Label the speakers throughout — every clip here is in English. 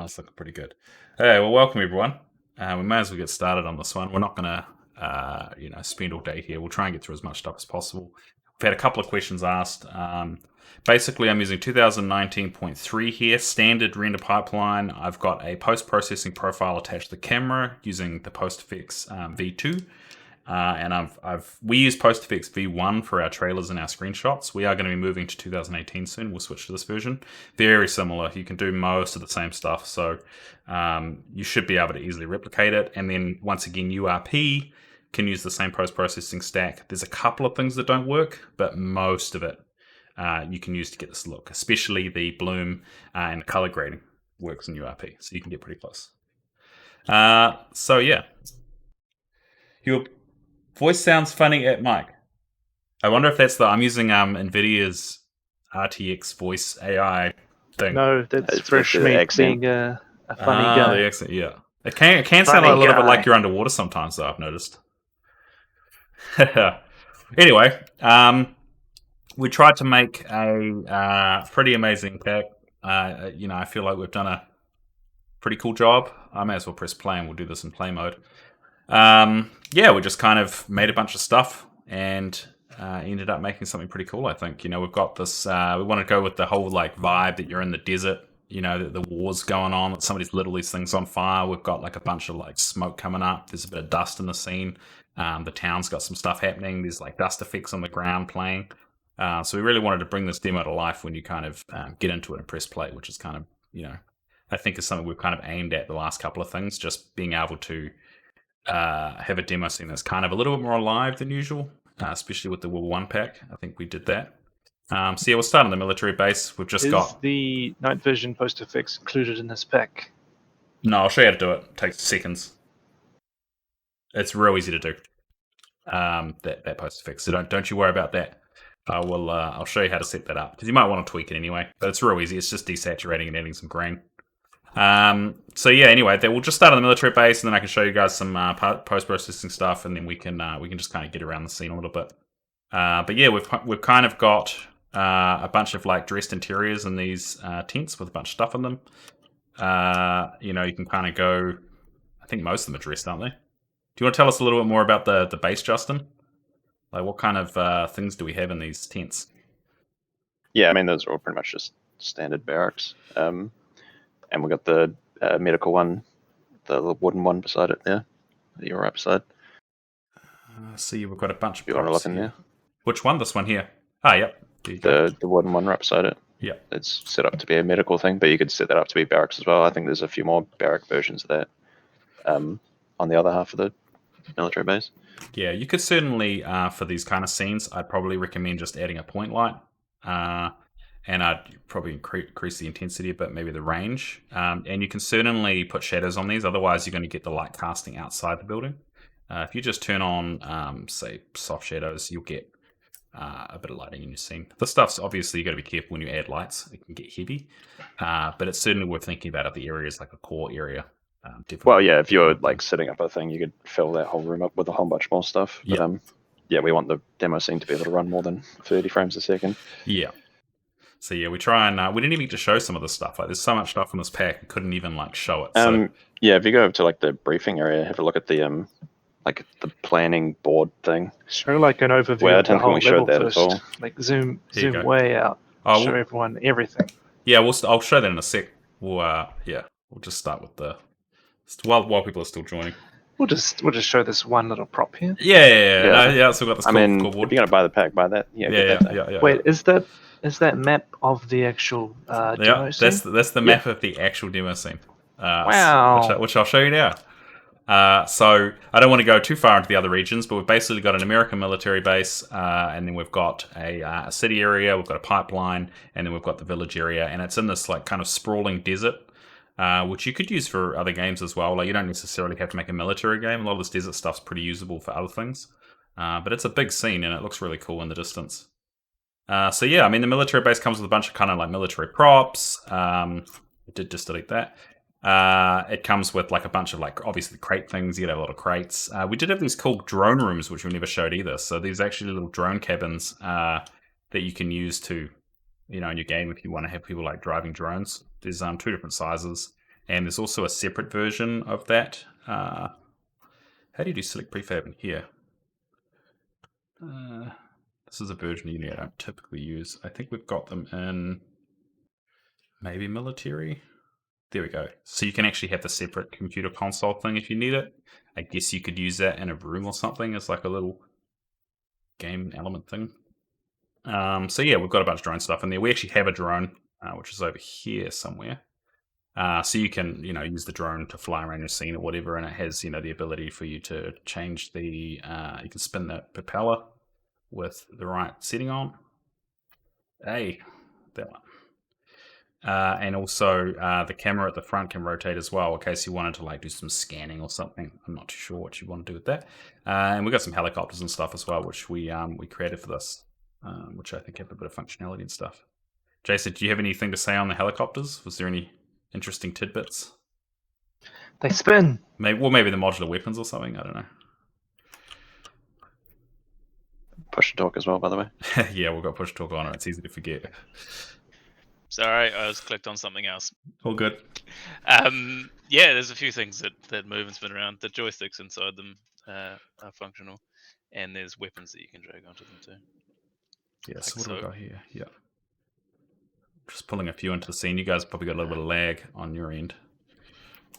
Speaker 1: it's looking pretty good. Hey, well, welcome everyone. We may as well get started on this one. We're not going to, spend all day here. We'll try and get through as much stuff as possible. We've had a couple of questions asked. Basically, I'm using 2019.3 here, standard render pipeline. I've got a post-processing profile attached to the camera using the PostFX V2. And we use PostFX V1 for our trailers and our screenshots. We are going to be moving to 2018 soon. We'll switch to this version. Very similar. You can do most of the same stuff. So you should be able to easily replicate it. And then once again, URP can use the same post-processing stack. There's a couple of things that don't work, but most of it you can use to get this look, especially the bloom and the color grading works in URP. So you can get pretty close. So yeah. Your voice sounds funny at mic. I wonder if that's I'm using NVIDIA's RTX voice AI thing.
Speaker 2: No, that's fresh meat being a funny guy.
Speaker 1: The accent, yeah. It can sound a little bit like you're underwater sometimes, though, I've noticed. Anyway, we tried to make a pretty amazing pack. I feel like we've done a pretty cool job. I may as well press play and we'll do this in play mode. We just kind of made a bunch of stuff and ended up making something pretty cool, I think. We've got this, we want to go with the whole vibe that you're in the desert, the war's going on, that somebody's lit all these things on fire. We've got a bunch of smoke coming up. There's a bit of dust in the scene. The town's got some stuff happening. There's dust effects on the ground playing. So we really wanted to bring this demo to life when you kind of get into it and press play, which is kind of, I think is something we've kind of aimed at the last couple of things, just being able to have a demo scene that's kind of a little bit more alive than usual, especially with the World War I pack. I think we did that. We'll start on the military base. We've just got
Speaker 2: the night vision PostFX included in this pack.
Speaker 1: No, I'll show you how to do it. It takes seconds. It's real easy to do. That PostFX. So don't you worry about that. I'll show you how to set that up because you might want to tweak it anyway. But it's real easy. It's just desaturating and adding some grain. Anyway, we'll just start on the military base, and then I can show you guys some post-processing stuff, and then we can just kind of get around the scene a little bit. We've kind of got a bunch of dressed interiors in these tents with a bunch of stuff in them. You can kind of go. I think most of them are dressed, aren't they? Do you want to tell us a little bit more about the base, Justin? What kind of things do we have in these tents?
Speaker 3: Yeah, I mean those are all pretty much just standard barracks. And we've got the medical one, the wooden one beside it there, your right beside.
Speaker 1: See, we've got a bunch of
Speaker 3: you want to look in there?
Speaker 1: Which one? This one here? Ah, yep.
Speaker 3: The wooden one right beside it.
Speaker 1: Yeah.
Speaker 3: It's set up to be a medical thing, but you could set that up to be barracks as well. I think there's a few more barrack versions of that on the other half of the military base.
Speaker 1: Yeah, you could certainly, for these kind of scenes, I'd probably recommend just adding a point light. And I'd probably increase the intensity a bit, maybe the range. And you can certainly put shadows on these, otherwise you're going to get the light casting outside the building. If you just turn on, say, soft shadows, you'll get a bit of lighting in your scene. This stuff's obviously, you've got to be careful when you add lights. It can get heavy. But it's certainly worth thinking about other areas, like a core area.
Speaker 3: Well, yeah, if you're setting up a thing, you could fill that whole room up with a whole bunch more stuff. But, we want the demo scene to be able to run more than 30 frames a second.
Speaker 1: Yeah. So yeah, we try and we didn't even get to show some of the stuff. There's so much stuff in this pack, we couldn't even show it. So.
Speaker 3: If you go over to the briefing area, have a look at the the planning board thing.
Speaker 2: Show an overview of the whole level first. Zoom way out. Show everyone everything.
Speaker 1: Yeah, I'll show that in a sec. We'll just start with while people are still joining.
Speaker 2: We'll just show this one little prop here.
Speaker 1: Yeah. So we've got this cool board.
Speaker 3: If you're gonna buy the pack, buy that.
Speaker 1: Yeah.
Speaker 2: Wait, is that map of the actual demo scene?
Speaker 1: That's the map of the actual demo scene.
Speaker 2: Wow.
Speaker 1: Which I'll show you now. So I don't want to go too far into the other regions, but we've basically got an American military base, and then we've got a city area, we've got a pipeline, and then we've got the village area, and it's in this kind of sprawling desert, which you could use for other games as well. You don't necessarily have to make a military game. A lot of this desert stuff's pretty usable for other things, but it's a big scene, and it looks really cool in the distance. The military base comes with a bunch of kind of military props. I did just delete that. It comes with a bunch of obviously crate things. You could have a lot of crates. We did have these cool drone rooms, which we never showed either. So these actually little drone cabins that you can use to, in your game if you want to have people driving drones. There's 2 different sizes. And there's also a separate version of that. How do you do select prefab in here? This is a version I don't typically use. I think we've got them in maybe military. There we go. So you can actually have the separate computer console thing if you need it. I guess you could use that in a room or something as like a little game element thing. So yeah, we've got a bunch of drone stuff in there. We actually have a drone, which is over here somewhere. So you can, use the drone to fly around your scene or whatever, and it has, the ability for you to change the, you can spin the propeller with the right setting on. Hey, that one. And also the camera at the front can rotate as well in case you wanted to like do some scanning or something. I'm not too sure what you want to do with that. And we've got some helicopters and stuff as well, which we created for this, which I think have a bit of functionality and stuff. Jason, do you have anything to say on the helicopters? Was there any interesting tidbits?
Speaker 2: They spin.
Speaker 1: Maybe the modular weapons or something. I don't know.
Speaker 3: Push to talk as well, by the way.
Speaker 1: Yeah, we've got push to talk on it. It's easy to forget.
Speaker 4: Sorry, I was clicked on something else.
Speaker 1: All good.
Speaker 4: Yeah, there's a few things that move and spin around. The joysticks inside them are functional, and there's weapons that you can drag onto them too.
Speaker 1: Yeah, so what do we got here? Yeah. Just pulling a few into the scene. You guys probably got a little bit of lag on your end.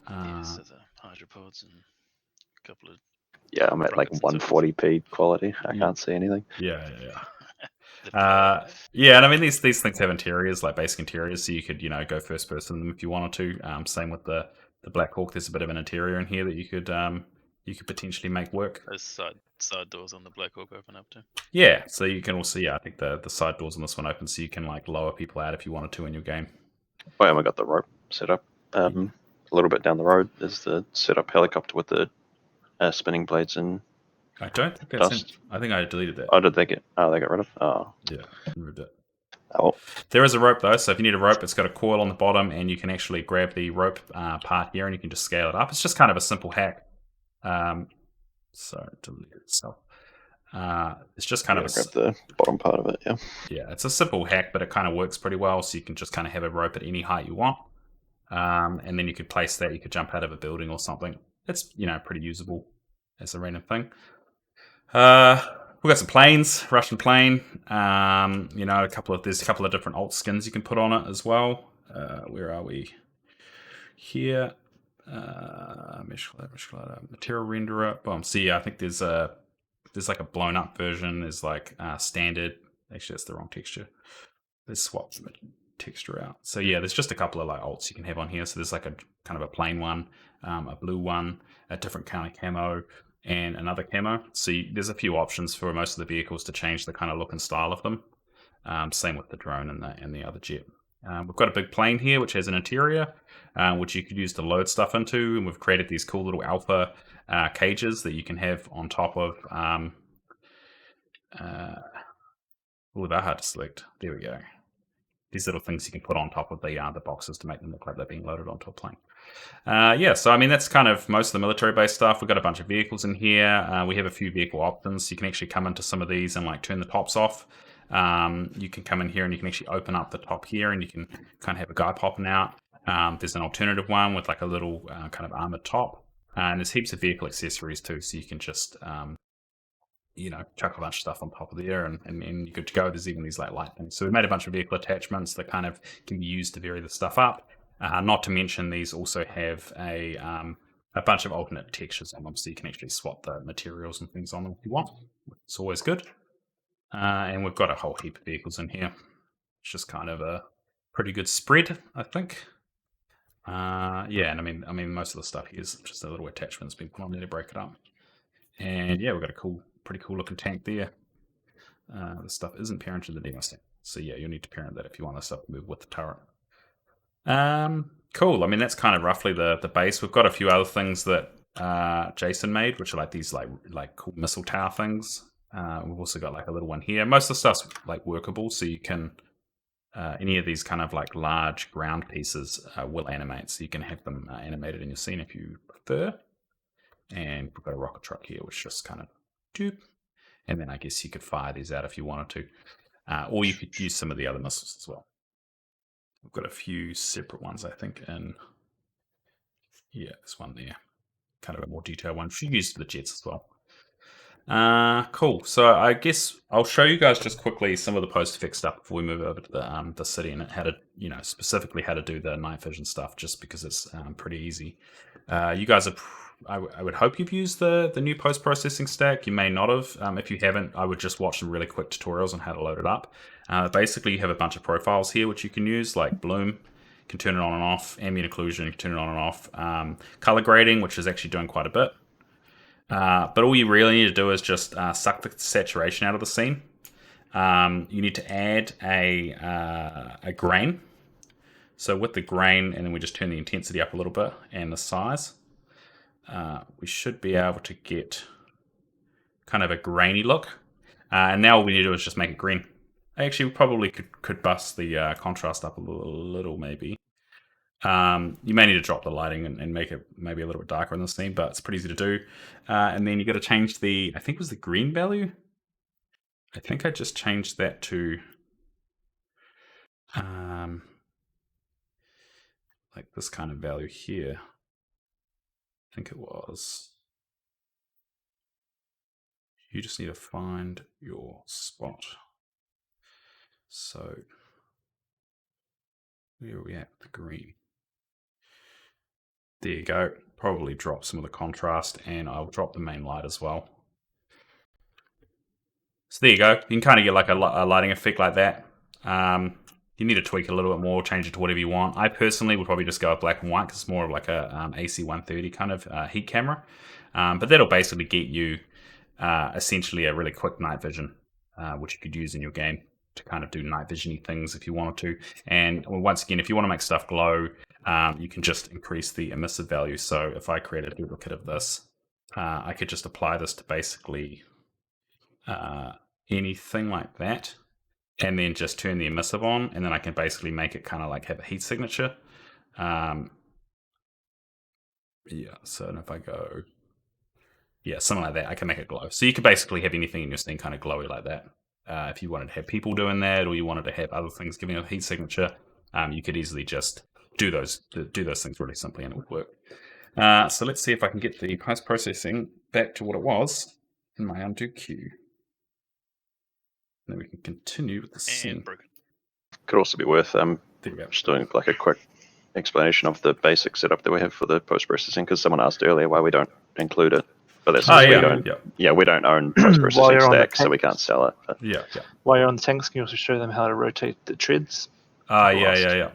Speaker 4: So the hydropods and a couple of...
Speaker 3: Yeah, I'm at like 140p quality. I can't see anything.
Speaker 1: Yeah. Yeah, and I mean these things have interiors, like basic interiors, so you could go first person them if you wanted to. Same with the Black Hawk. There's a bit of an interior in here that you could potentially make work.
Speaker 4: Those side doors on the Black Hawk open up too.
Speaker 1: Yeah, so you can also I think the side doors on this one open, so you can like lower people out if you wanted to in your game.
Speaker 3: Oh, and we got the rope set up. A little bit down the road is the set up helicopter with the spinning blades and.
Speaker 1: I don't think that's. I think I deleted that.
Speaker 3: Oh, did they get? Oh, they got rid of. Oh,
Speaker 1: yeah, removed it.
Speaker 3: Oh,
Speaker 1: there is a rope though, so if you need a rope, it's got a coil on the bottom, and you can actually grab the rope part here, and you can just scale it up. It's just kind of a simple hack. So delete itself. It's just kind of
Speaker 3: grab the bottom part of it. Yeah.
Speaker 1: Yeah, it's a simple hack, but it kind of works pretty well. So you can just kind of have a rope at any height you want, and then you could place that. You could jump out of a building or something. It's pretty usable as a random thing. We've got some planes, Russian plane. There's a couple of different alt skins you can put on it as well. Where are we? Here, mesh collider, material renderer. Boom. So yeah, I think there's like a blown up version. There's like standard. Actually, that's the wrong texture. Let's swap the texture out. So yeah, there's just a couple of like alts you can have on here. So there's like a kind of a plain one, a blue one, a different kind of camo, and another camo. So there's a few options for most of the vehicles to change the kind of look and style of them. Same with the drone and the other jet. We've got a big plane here which has an interior which you could use to load stuff into, and we've created these cool little alpha cages that you can have on top of. They're hard to select. There we go. These little things you can put on top of the boxes to make them look like they're being loaded onto a plane. So I mean that's kind of most of the military-based stuff. We've got a bunch of vehicles in here. We have a few vehicle options. You can actually come into some of these and like turn the tops off. You can come in here and you can actually open up the top here, and you can kind of have a guy popping out. There's an alternative one with like a little kind of armored top, and there's heaps of vehicle accessories too. So you can just chuck a bunch of stuff on top of there, and you're good to go. There's even these like light things. So we made a bunch of vehicle attachments that kind of can be used to vary the stuff up. Not to mention these also have a bunch of alternate textures on them, so you can actually swap the materials and things on them if you want. It's always good. And we've got a whole heap of vehicles in here. It's just kind of a pretty good spread, I think. And I mean most of the stuff here is just a little attachment that's been put on there to break it up. And yeah, we've got a pretty cool looking tank there. The stuff isn't parented the demo stamp, so yeah, you'll need to parent that if you want this stuff to move with the turret. Cool. I mean, that's kind of roughly the base. We've got a few other things that Jason made, which are like these like cool missile tower things. We've also got like a little one here. Most of the stuff's like workable, so you can any of these kind of like large ground pieces will animate, so you can have them animated in your scene if you prefer. And we've got a rocket truck here, which just kind of doop. And then I guess you could fire these out if you wanted to, or you could use some of the other missiles as well. We've got a few separate ones, I think, in Yeah, this one there. Kind of a more detailed one. Should use the jets as well. Cool. So I guess I'll show you guys just quickly some of the post-effect stuff before we move over to the city and how to, specifically how to do the night vision stuff, just because it's pretty easy. You guys are, I would hope you've used the new post-processing stack. You may not have. If you haven't, I would just watch some really quick tutorials on how to load it up. Basically, you have a bunch of profiles here which you can use, like bloom. You can turn it on and off. Ambient occlusion, you can turn it on and off. Color grading, which is actually doing quite a bit. But all you really need to do is just suck the saturation out of the scene. You need to add a grain. So with the grain, and then we just turn the intensity up a little bit and the size, we should be able to get kind of a grainy look. And now all we need to do is just make it green. Actually, we probably could bust the contrast up a little maybe. You may need to drop the lighting and make it maybe a little bit darker in the scene, but it's pretty easy to do. And then you got to change the, I think it was the green value. I think I just changed that to like this kind of value here. I think it was. You just need to find your spot. So where are we at with the green? There you go. Probably drop some of the contrast, and I'll drop the main light as well. So there you go. You can kind of get like a lighting effect like that. You need to tweak a little bit more, change it to whatever you want. I personally would probably just go with black and white because it's more of like a AC130 kind of heat camera. But that'll basically get you essentially a really quick night vision, which you could use in your game to kind of do night vision-y things if you wanted to. And once again, if you want to make stuff glow, you can just increase the emissive value. So if I create a duplicate of this, I could just apply this to basically anything like that, and then just turn the emissive on, and then I can basically make it kind of like have a heat signature. Yeah, so if I go, yeah, something like that, I can make it glow. So you could basically have anything in your scene kind of glowy like that. If you wanted to have people doing that, or you wanted to have other things giving a heat signature, you could easily just do those things really simply, and it would work. So let's see if I can get the post-processing back to what it was in my undo queue. Then we can continue with the scene.
Speaker 3: Could also be worth just doing like a quick explanation of the basic setup that we have for the post-processing, because someone asked earlier why we don't include it. But that's we don't own post-processing stack, so we can't sell it. But.
Speaker 1: Yeah.
Speaker 2: While you're on the tanks, can you also show them how to rotate the treads?
Speaker 1: Yeah.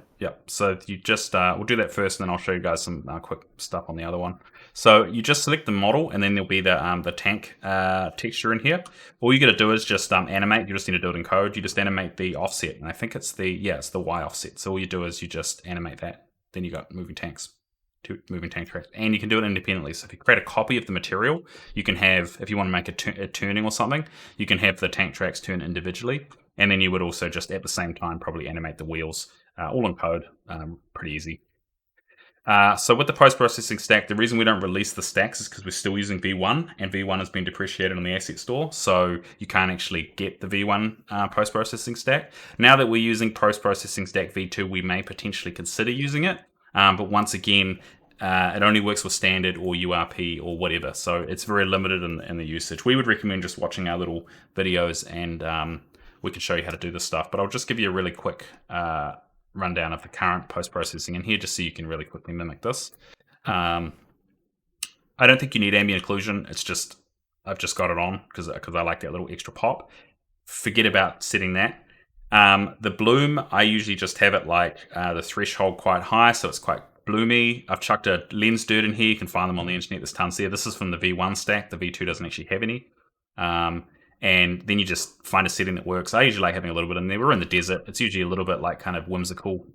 Speaker 1: So you just we'll do that first, and then I'll show you guys some quick stuff on the other one. So you just select the model, and then there'll be the tank texture in here. All you got to do is just animate. You just need to do it in code. You just animate the offset, and I think it's the Y offset. So all you do is you just animate that. Then you got moving tank tracks, and you can do it independently. So if you create a copy of the material, you can have, if you want to make a turning or something, you can have the tank tracks turn individually, and then you would also just at the same time probably animate the wheels, all in code, pretty easy. So with the post-processing stack, the reason we don't release the stacks is because we're still using V1, and V1 has been depreciated on the asset store, so you can't actually get the V1 post-processing stack. Now that we're using post-processing stack V2, we may potentially consider using it, but once again, it only works with standard or URP or whatever, so it's very limited in the usage. We would recommend just watching our little videos, and we can show you how to do this stuff, but I'll just give you a really quick rundown of the current post-processing in here, just so you can really quickly mimic this. I don't think you need ambient occlusion. It's just, I've just got it on because I like that little extra pop. Forget about setting that. The bloom, I usually just have it like the threshold quite high, so it's quite bloomy. I've chucked a lens dirt in here. You can find them on the internet. There's tons there. This is from the V1 stack. The V2 doesn't actually have any. And then you just find a setting that works. I usually like having a little bit in there. We're in the desert. It's usually a little bit like kind of whimsical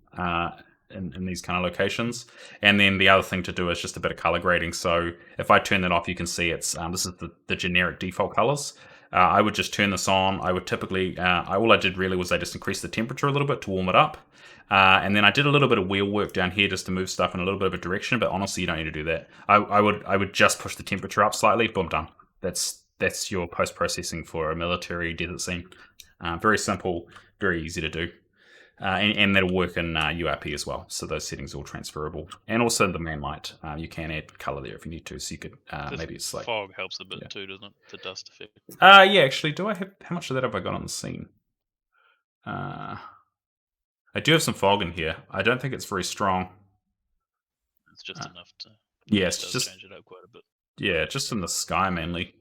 Speaker 1: in these kind of locations. And then the other thing to do is just a bit of color grading. So if I turn that off, you can see it's this is the generic default colors. I would just turn this on. I would typically, all I did really was I just increased the temperature a little bit to warm it up. And then I did a little bit of wheel work down here just to move stuff in a little bit of a direction. But honestly, you don't need to do that. I would just push the temperature up slightly. Boom, done. That's your post-processing for a military desert scene. Very simple, very easy to do. and that'll work in URP as well. So those settings are all transferable. And also the man light, you can add color there if you need to. So you could maybe it's like
Speaker 4: fog helps a bit too, doesn't it? The dust effect.
Speaker 1: Yeah, actually, do I have how much of that have I got on the scene? I do have some fog in here. I don't think it's very strong.
Speaker 4: It's just enough to
Speaker 1: it's just
Speaker 4: change it up quite a bit.
Speaker 1: Yeah, just in the sky mainly.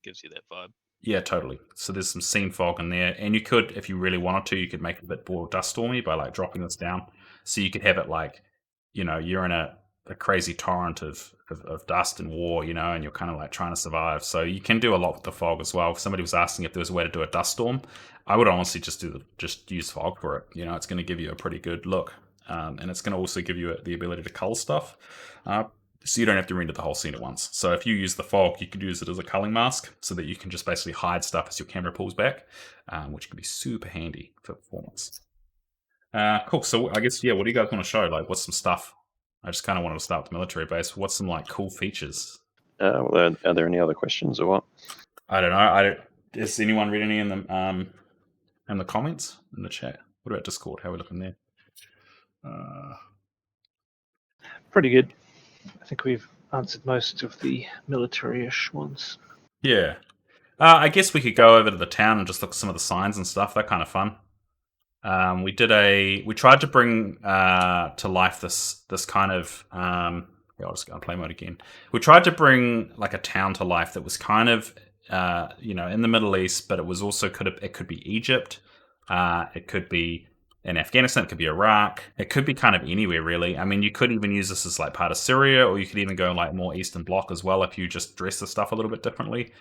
Speaker 4: Gives you that vibe.
Speaker 1: Yeah, totally. So there's some scene fog in there, and you could, if you really wanted to, you could make it a bit more dust stormy by like dropping this down. So you could have it like, you're in a crazy torrent of dust and war, and you're kind of like trying to survive. So you can do a lot with the fog as well. If somebody was asking if there was a way to do a dust storm, I would honestly just use fog for it. It's going to give you a pretty good look, and it's going to also give you the ability to cull stuff. So you don't have to render the whole scene at once. So if you use the fog, you could use it as a culling mask so that you can just basically hide stuff as your camera pulls back, which can be super handy for performance. Cool. So I guess, what do you guys want to show? Like, what's some stuff? I just kind of wanted to start with the military base. What's some like cool features?
Speaker 3: Are there any other questions or what?
Speaker 1: I don't know. Does anyone read any in the comments in the chat? What about Discord? How are we looking there?
Speaker 2: Pretty good. I think we've answered most of the military-ish ones.
Speaker 1: Yeah. I guess we could go over to the town and just look at some of the signs and stuff. They're kind of fun. We tried to bring to life this kind of I'll just go on play mode again. We tried to bring like a town to life that was kind of in the Middle East, but it was also it could be Egypt, it could be in Afghanistan, it could be Iraq, it could be kind of anywhere really. I mean, you could even use this as like part of Syria, or you could even go like more Eastern Bloc as well if you just dress the stuff a little bit differently.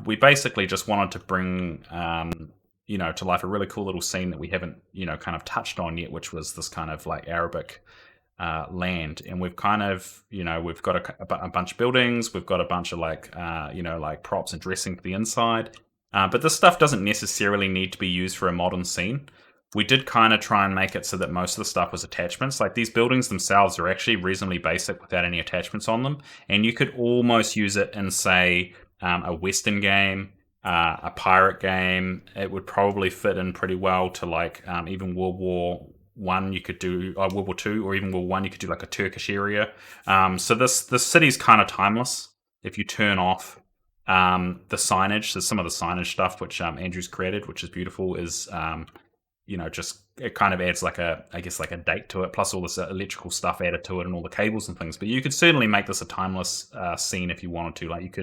Speaker 1: We basically just wanted to bring to life a really cool little scene that we haven't kind of touched on yet, which was this kind of like Arabic land. And we've kind of we've got a bunch of buildings, we've got a bunch of like like props and dressing for the inside, but this stuff doesn't necessarily need to be used for a modern scene. We did kind of try and make it so that most of the stuff was attachments. Like these buildings themselves are actually reasonably basic without any attachments on them, and you could almost use it in say a Western game, a pirate game. It would probably fit in pretty well to like even World War I. You could do World War II, or even World War I. You could do like a Turkish area. So this city's kind of timeless. If you turn off the signage, so some of the signage stuff which Andrew's created, which is beautiful, is just it kind of adds like a date to it, plus all this electrical stuff added to it and all the cables and things. But you could certainly make this a timeless scene if you wanted to. Like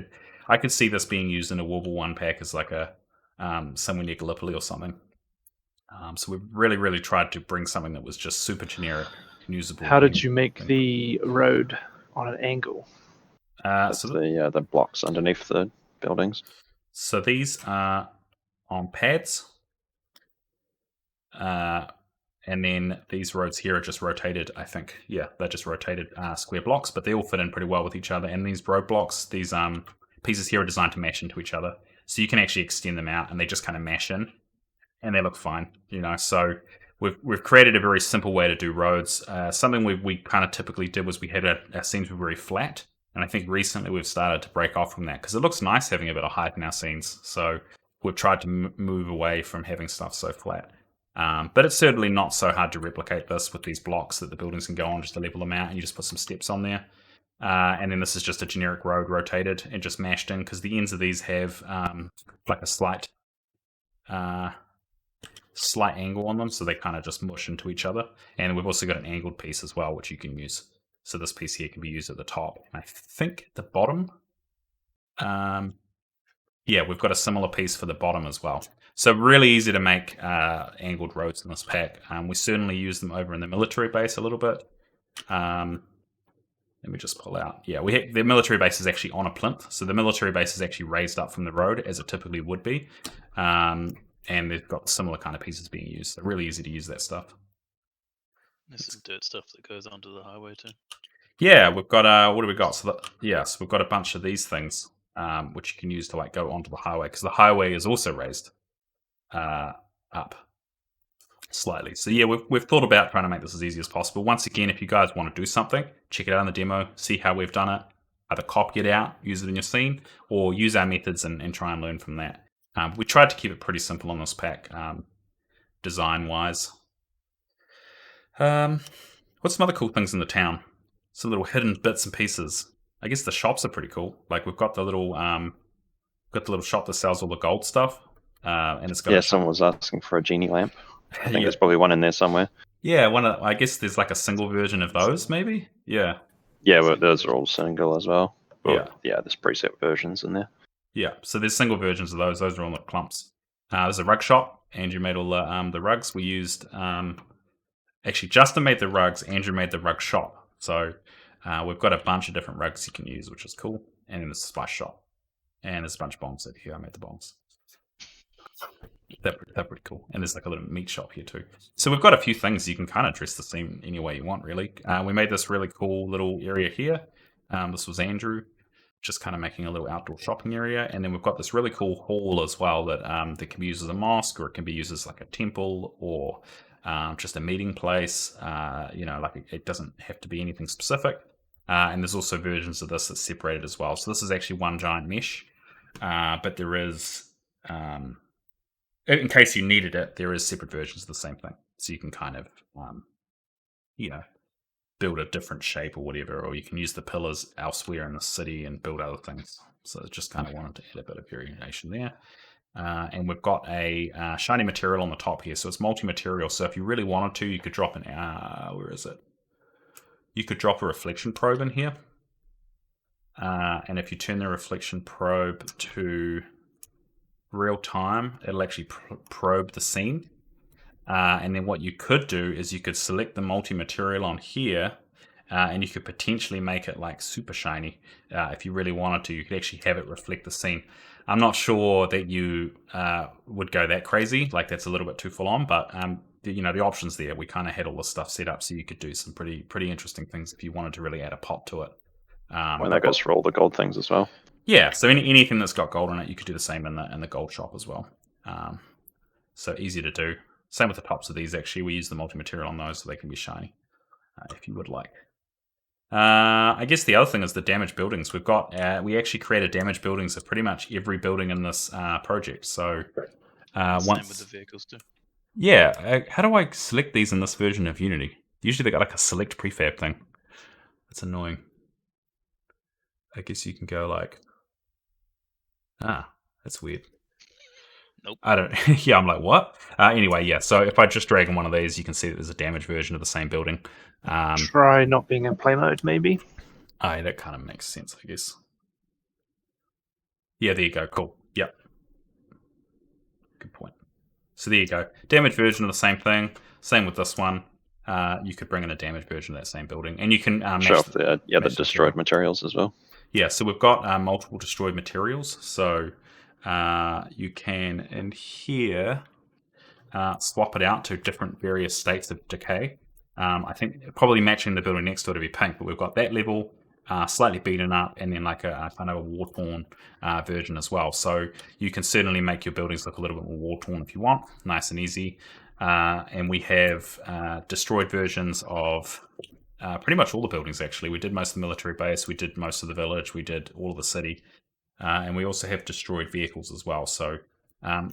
Speaker 1: I could see this being used in a World War I pack as like a somewhere near Gallipoli or something. So we really tried to bring something that was just super generic and usable.
Speaker 2: How did you make the road on an angle?
Speaker 3: So the blocks underneath the buildings.
Speaker 1: So these are on pads. And then these roads here are just rotated, I think. Yeah, they're just rotated square blocks, but they all fit in pretty well with each other. And these road blocks, these pieces here are designed to mash into each other. So you can actually extend them out and they just kind of mash in and they look fine, So we've created a very simple way to do roads. Something we kind of typically did was we had our scenes were very flat. And I think recently we've started to break off from that because it looks nice having a bit of height in our scenes. So we've tried to move away from having stuff so flat. But it's certainly not so hard to replicate this with these blocks that the buildings can go on just to level them out, and you just put some steps on there. And then this is just a generic road rotated and just mashed in because the ends of these have like a slight angle on them, so they kind of just mush into each other. And we've also got an angled piece as well, which you can use. So this piece here can be used at the top, and I think at the bottom. We've got a similar piece for the bottom as well. So really easy to make angled roads in this pack. We certainly use them over in the military base a little bit. Let me just pull out. Yeah, the military base is actually on a plinth. So the military base is actually raised up from the road as it typically would be. And they've got similar kind of pieces being used. So really easy to use that stuff.
Speaker 4: There's some dirt stuff that goes onto the highway too.
Speaker 1: Yeah, we've got, what do we got? So we've got a bunch of these things, which you can use to like go onto the highway, because the highway is also raised up slightly. So yeah, we've thought about trying to make this as easy as possible. Once again, if you guys want to do something, check it out in the demo, see how we've done it, either copy it out, use it in your scene, or use our methods and try and learn from that. We tried to keep it pretty simple on this pack. design-wise. What's some other cool things in the town? Some little hidden bits and pieces. I guess the shops are pretty cool. Like we've got the little shop that sells all the gold stuff, and it's got
Speaker 3: someone was asking for a genie lamp. I think there's probably one in there somewhere.
Speaker 1: Yeah, I guess there's like a single version of those, maybe. Yeah.
Speaker 3: Yeah, well, those are all single as well.
Speaker 1: Well,
Speaker 3: yeah, there's preset versions in there.
Speaker 1: Yeah, so there's single versions of those. Those are all like clumps. There's a rug shop. Andrew made all the rugs. We used actually Justin made the rugs. Andrew made the rug shop. So we've got a bunch of different rugs you can use, which is cool. And then there's a spice shop, and there's a bunch of bombs over here. I made the bombs. They're pretty cool. And there's like a little meat shop here too. So we've got a few things you can kind of dress the scene any way you want, really. We made this really cool little area here. This was Andrew, just kind of making a little outdoor shopping area. And then we've got this really cool hall as well that can be used as a mosque, or it can be used as like a temple, or just a meeting place. Like it doesn't have to be anything specific. And there's also versions of this that's separated as well. So this is actually one giant mesh, but there is... in case you needed it, there is separate versions of the same thing. So you can kind of, build a different shape or whatever, or you can use the pillars elsewhere in the city and build other things. So just kind of wanted to add a bit of variation there. And we've got a shiny material on the top here. So it's multi-material. So if you really wanted to, you could drop an, where is it? You could drop a reflection probe in here. And if you turn the reflection probe to real time, it'll actually probe the scene. And then what you could do is you could select the multi-material on here, and you could potentially make it like super shiny. If you really wanted to, you could actually have it reflect the scene. I'm not sure that you would go that crazy, like that's a little bit too full on, but the options there, we kind of had all this stuff set up so you could do some pretty interesting things if you wanted to really add a pop to it.
Speaker 3: That goes for all the gold things as well.
Speaker 1: Yeah, so anything that's got gold in it, you could do the same in the gold shop as well. So easy to do. Same with the tops of these, actually. We use the multi-material on those so they can be shiny, if you would like. I guess the other thing is the damaged buildings. We actually created damaged buildings of pretty much every building in this project. So
Speaker 4: same with the vehicles too.
Speaker 1: Yeah, how do I select these in this version of Unity? Usually they got like a select prefab thing. That's annoying. I guess you can go like... that's weird.
Speaker 4: Nope.
Speaker 1: I don't... yeah, I'm like, what? Anyway, yeah, so if I just drag on one of these, you can see that there's a damaged version of the same building.
Speaker 2: Try not being in play mode, maybe?
Speaker 1: That kind of makes sense, I guess. Yeah, there you go. Cool. Yep. Good point. So there you go. Damaged version of the same thing. Same with this one. You could bring in a damaged version of that same building. And you can...
Speaker 3: show off the destroyed materials as well.
Speaker 1: Yeah, so we've got multiple destroyed materials. So you can, in here, swap it out to different various states of decay. I think probably matching the building next door to be pink, but we've got that level, slightly beaten up, and then like a kind of a war-torn version as well. So you can certainly make your buildings look a little bit more war-torn if you want. Nice and easy. And we have destroyed versions of... pretty much all the buildings, actually. We did most of the military base, we did most of the village, we did all of the city, and we also have destroyed vehicles as well. So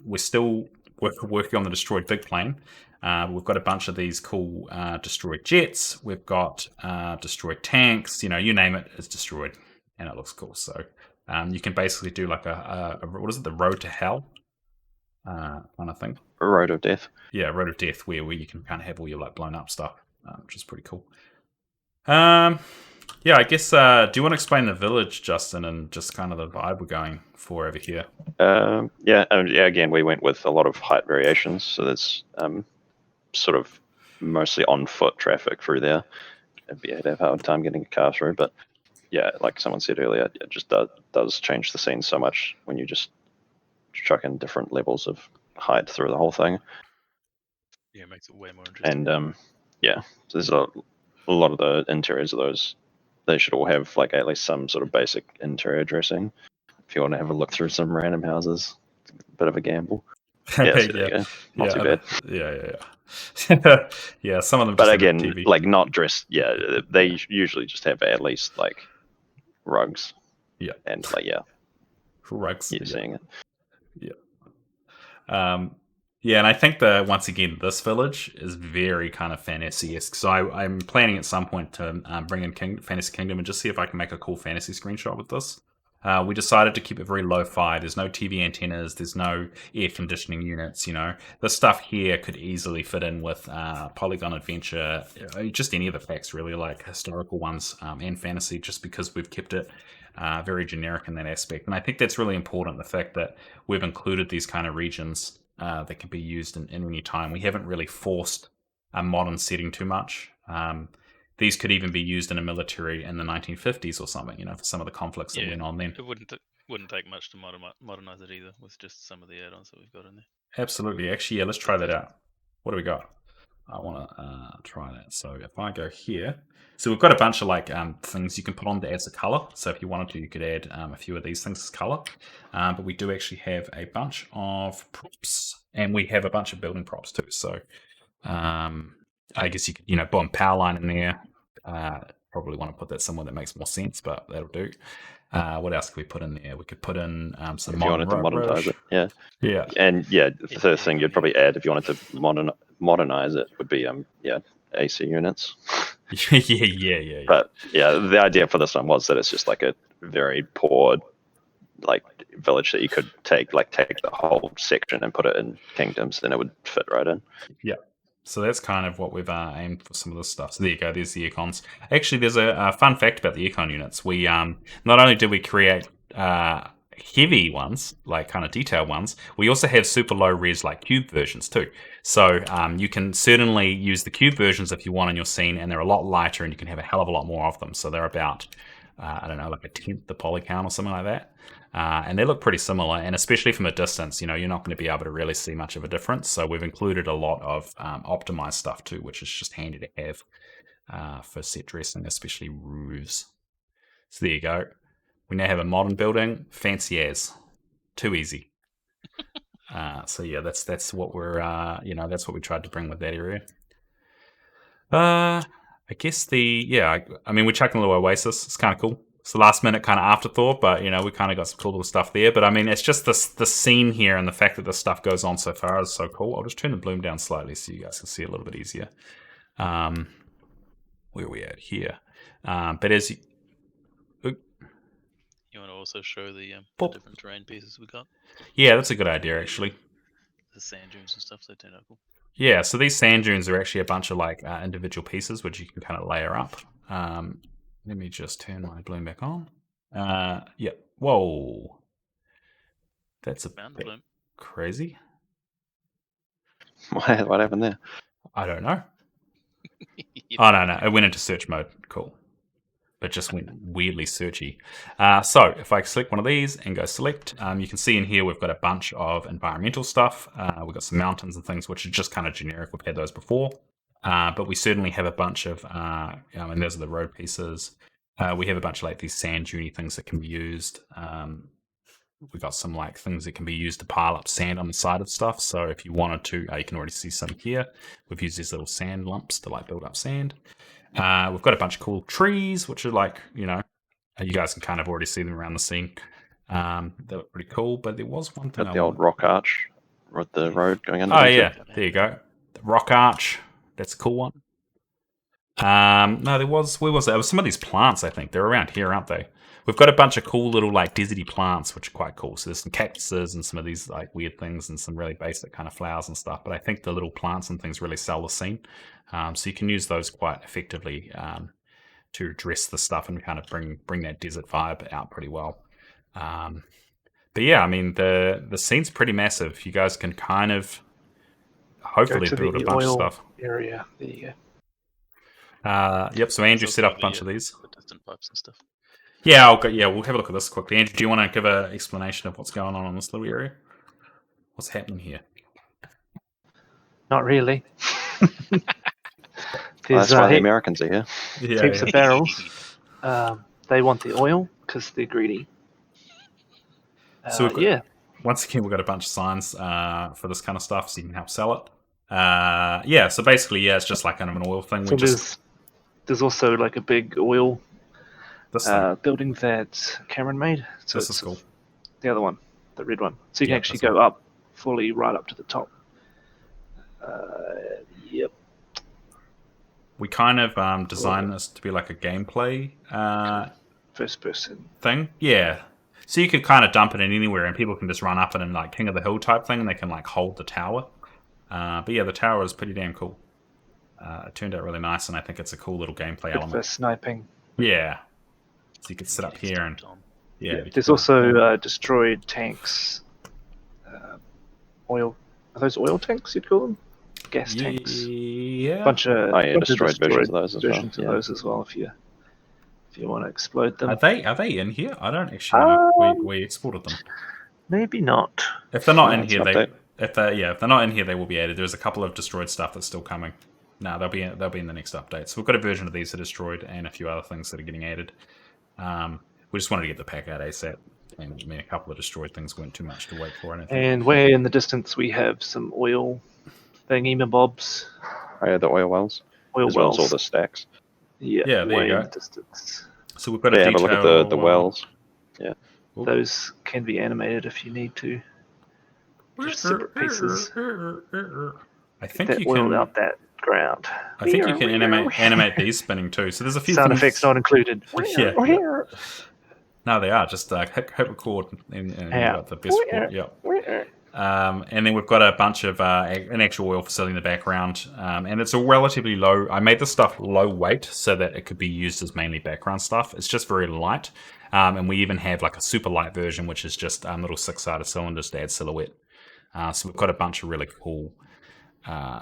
Speaker 1: we're still working on the destroyed big plane. We've got a bunch of these cool destroyed jets. We've got destroyed tanks. You name it, it's destroyed, and it looks cool. So you can basically do like what is it, the road to hell kind of thing.
Speaker 3: A road of death.
Speaker 1: Yeah, road of death, where you can kind of have all your like blown up stuff, which is pretty cool. Yeah, I guess, do you want to explain the village, Justin, and just kind of the vibe we're going for over here?
Speaker 3: Yeah, again, we went with a lot of height variations, so there's sort of mostly on-foot traffic through there. You'd have a hard time getting a car through, but yeah, like someone said earlier, it just does change the scene so much when you just chuck in different levels of height through the whole thing.
Speaker 4: Yeah, it makes it way more interesting.
Speaker 3: And yeah, so there's a lot of the interiors of those, they should all have like at least some sort of basic interior dressing. If you want to have a look through some random houses, it's a bit of a gamble. Yeah, so there you go. Not too bad.
Speaker 1: Yeah. Yeah, some of them.
Speaker 3: But again, like not dressed. Yeah, they usually just have at least like rugs.
Speaker 1: Yeah.
Speaker 3: And like
Speaker 1: rugs.
Speaker 3: You're seeing it.
Speaker 1: Yeah. Yeah, and I think that once again, this village is very kind of fantasy-esque. So I'm planning at some point to bring in Fantasy Kingdom and just see if I can make a cool fantasy screenshot with this. We decided to keep it very lo-fi. There's no TV antennas. There's no air conditioning units. The stuff here could easily fit in with Polygon Adventure, just any of the packs really, like historical ones and fantasy, just because we've kept it very generic in that aspect. And I think that's really important, the fact that we've included these kind of regions that can be used in any time. We haven't really forced a modern setting too much. These could even be used in a military in the 1950s or something, for some of the conflicts that went on then.
Speaker 4: It wouldn't take much to modernize it either, with just some of the add-ons that we've got in there.
Speaker 1: Absolutely. Actually, yeah, let's try that out. What do we got? I want to try that. So if I go here, so we've got a bunch of things you can put on to add a color. So if you wanted to, you could add a few of these things as color. But we do actually have a bunch of props, and we have a bunch of building props too. So I guess you could, put a power line in there. Probably want to put that somewhere that makes more sense, but that'll do. What else could we put in there? We could put in some
Speaker 3: if you wanted to modernize it,
Speaker 1: yeah,
Speaker 3: and the third thing you'd probably add if you wanted to modernize it would be AC units.
Speaker 1: yeah.
Speaker 3: But the idea for this one was that it's just like a very poor village that you could take the whole section and put it in kingdoms, then it would fit right in.
Speaker 1: Yeah. So that's kind of what we've aimed for some of this stuff. So there you go. There's the icons. Actually, there's a fun fact about the icon units. We not only did we create heavy ones, like kind of detailed ones, we also have super low res like cube versions too. So you can certainly use the cube versions if you want in your scene, and they're a lot lighter, and you can have a hell of a lot more of them. So they're about like a 10th the poly count or something like that. And they look pretty similar, and especially from a distance, you're not going to be able to really see much of a difference. So we've included a lot of optimized stuff too, which is just handy to have for set dressing, especially roofs. So there you go. We now have a modern building, fancy as, too easy. So yeah, that's what we're that's what we tried to bring with that area. I guess we're chucking a little Oasis. It's kind of cool. It's the last minute kind of afterthought, but we kind of got some cool little stuff there. But I mean, it's just the scene here, and the fact that this stuff goes on so far is so cool. I'll just turn the bloom down slightly so you guys can see a little bit easier. Where are we at here? But as
Speaker 4: you want to also show the different terrain pieces we got?
Speaker 1: Yeah, that's a good idea actually.
Speaker 4: The sand dunes and stuff, so they turn out cool.
Speaker 1: Yeah, so these sand dunes are actually a bunch of individual pieces which you can kind of layer up. Let me just turn my bloom back on. Yeah. Whoa. That's a bit crazy.
Speaker 3: What happened there?
Speaker 1: I don't know. Oh, no. It went into search mode. Cool. It just went weirdly searchy. So if I select one of these and go select, you can see in here we've got a bunch of environmental stuff. We've got some mountains and things which are just kind of generic. We've had those before. But we certainly have a bunch of, and those are the road pieces. We have a bunch of these sand dune things that can be used. We've got some things that can be used to pile up sand on the side of stuff. So if you wanted to, you can already see some here. We've used these little sand lumps to build up sand. We've got a bunch of cool trees, which are you guys can kind of already see them around the scene. They look pretty cool, but there was one thing.
Speaker 3: Got the old rock arch with the road going under.
Speaker 1: Oh yeah, there you go. The rock arch. That's a cool one. No, there was. Where was that? It was some of these plants. I think they're around here, aren't they? We've got a bunch of cool little deserty plants, which are quite cool. So there's some cactuses and some of these weird things and some really basic kind of flowers and stuff. But I think the little plants and things really sell the scene. So you can use those quite effectively to dress the stuff and kind of bring that desert vibe out pretty well. But yeah, I mean the scene's pretty massive. You guys can kind of hopefully build a bunch of stuff.
Speaker 2: Area. There you
Speaker 1: go. Yep. So Andrew set up a bunch of these.
Speaker 4: The distant pipes and stuff.
Speaker 1: Yeah, we'll have a look at this quickly. Andrew, do you want to give an explanation of what's going on in this little area? What's happening here?
Speaker 2: Not really.
Speaker 3: That's why the Americans are here.
Speaker 2: Heaps of barrels. They want the oil because they're greedy.
Speaker 1: So once again, we've got a bunch of signs for this kind of stuff, so you can help sell it. So basically, it's just kind of an oil thing.
Speaker 2: So there's also a big oil building that Cameron made. So
Speaker 1: this is cool.
Speaker 2: The other one, the red one. So you can actually go up fully right up to the top. Yep.
Speaker 1: We kind of designed this to be like a gameplay
Speaker 2: first person
Speaker 1: thing. Yeah. So you could kind of dump it in anywhere, and people can just run up it and like King of the Hill type thing, and they can like hold the tower. But yeah, the tower is pretty damn cool. It turned out really nice, and I think it's a cool little gameplay element.
Speaker 2: for sniping.
Speaker 1: Yeah. So you could sit up here and
Speaker 2: yeah. There's also destroyed tanks. Oil. Are those oil tanks you'd call them? Gas tanks.
Speaker 1: Yeah.
Speaker 2: Bunch of
Speaker 3: destroyed versions of those as well.
Speaker 2: Versions of those as well. If you want to explode them.
Speaker 1: Are they in here? I don't actually know. We exported them.
Speaker 2: Maybe not.
Speaker 1: If they're not in here, if they're not in here, they will be added. There's a couple of destroyed stuff that's still coming. No, they'll be in the next update. So we've got a version of these that are destroyed and a few other things that are getting added. We just wanted to get the pack out ASAP. And I mean, a couple of destroyed things weren't too much to wait for.
Speaker 2: And way in the distance, we have some oil thingy-mabobs.
Speaker 3: Oh yeah, the oil wells. As well as all the stacks.
Speaker 2: Yeah,
Speaker 1: there you go.
Speaker 2: In the distance.
Speaker 1: So we've got a
Speaker 3: look at the wells. Yeah.
Speaker 2: Ooh. Those can be animated if you need to. Just separate pieces.
Speaker 1: I think
Speaker 2: you can out that ground.
Speaker 1: I think you can animate these spinning too. So there's a few
Speaker 2: sound effects not included.
Speaker 1: Yeah. No, they are just hit record and you've got the best report. Yeah. And then we've got a bunch of an actual oil facility in the background, and it's a relatively low. I made this stuff low weight so that it could be used as mainly background stuff. It's just very light, and we even have like a super light version, which is just little 6-sided cylinders to add silhouette. So we've got a bunch of really cool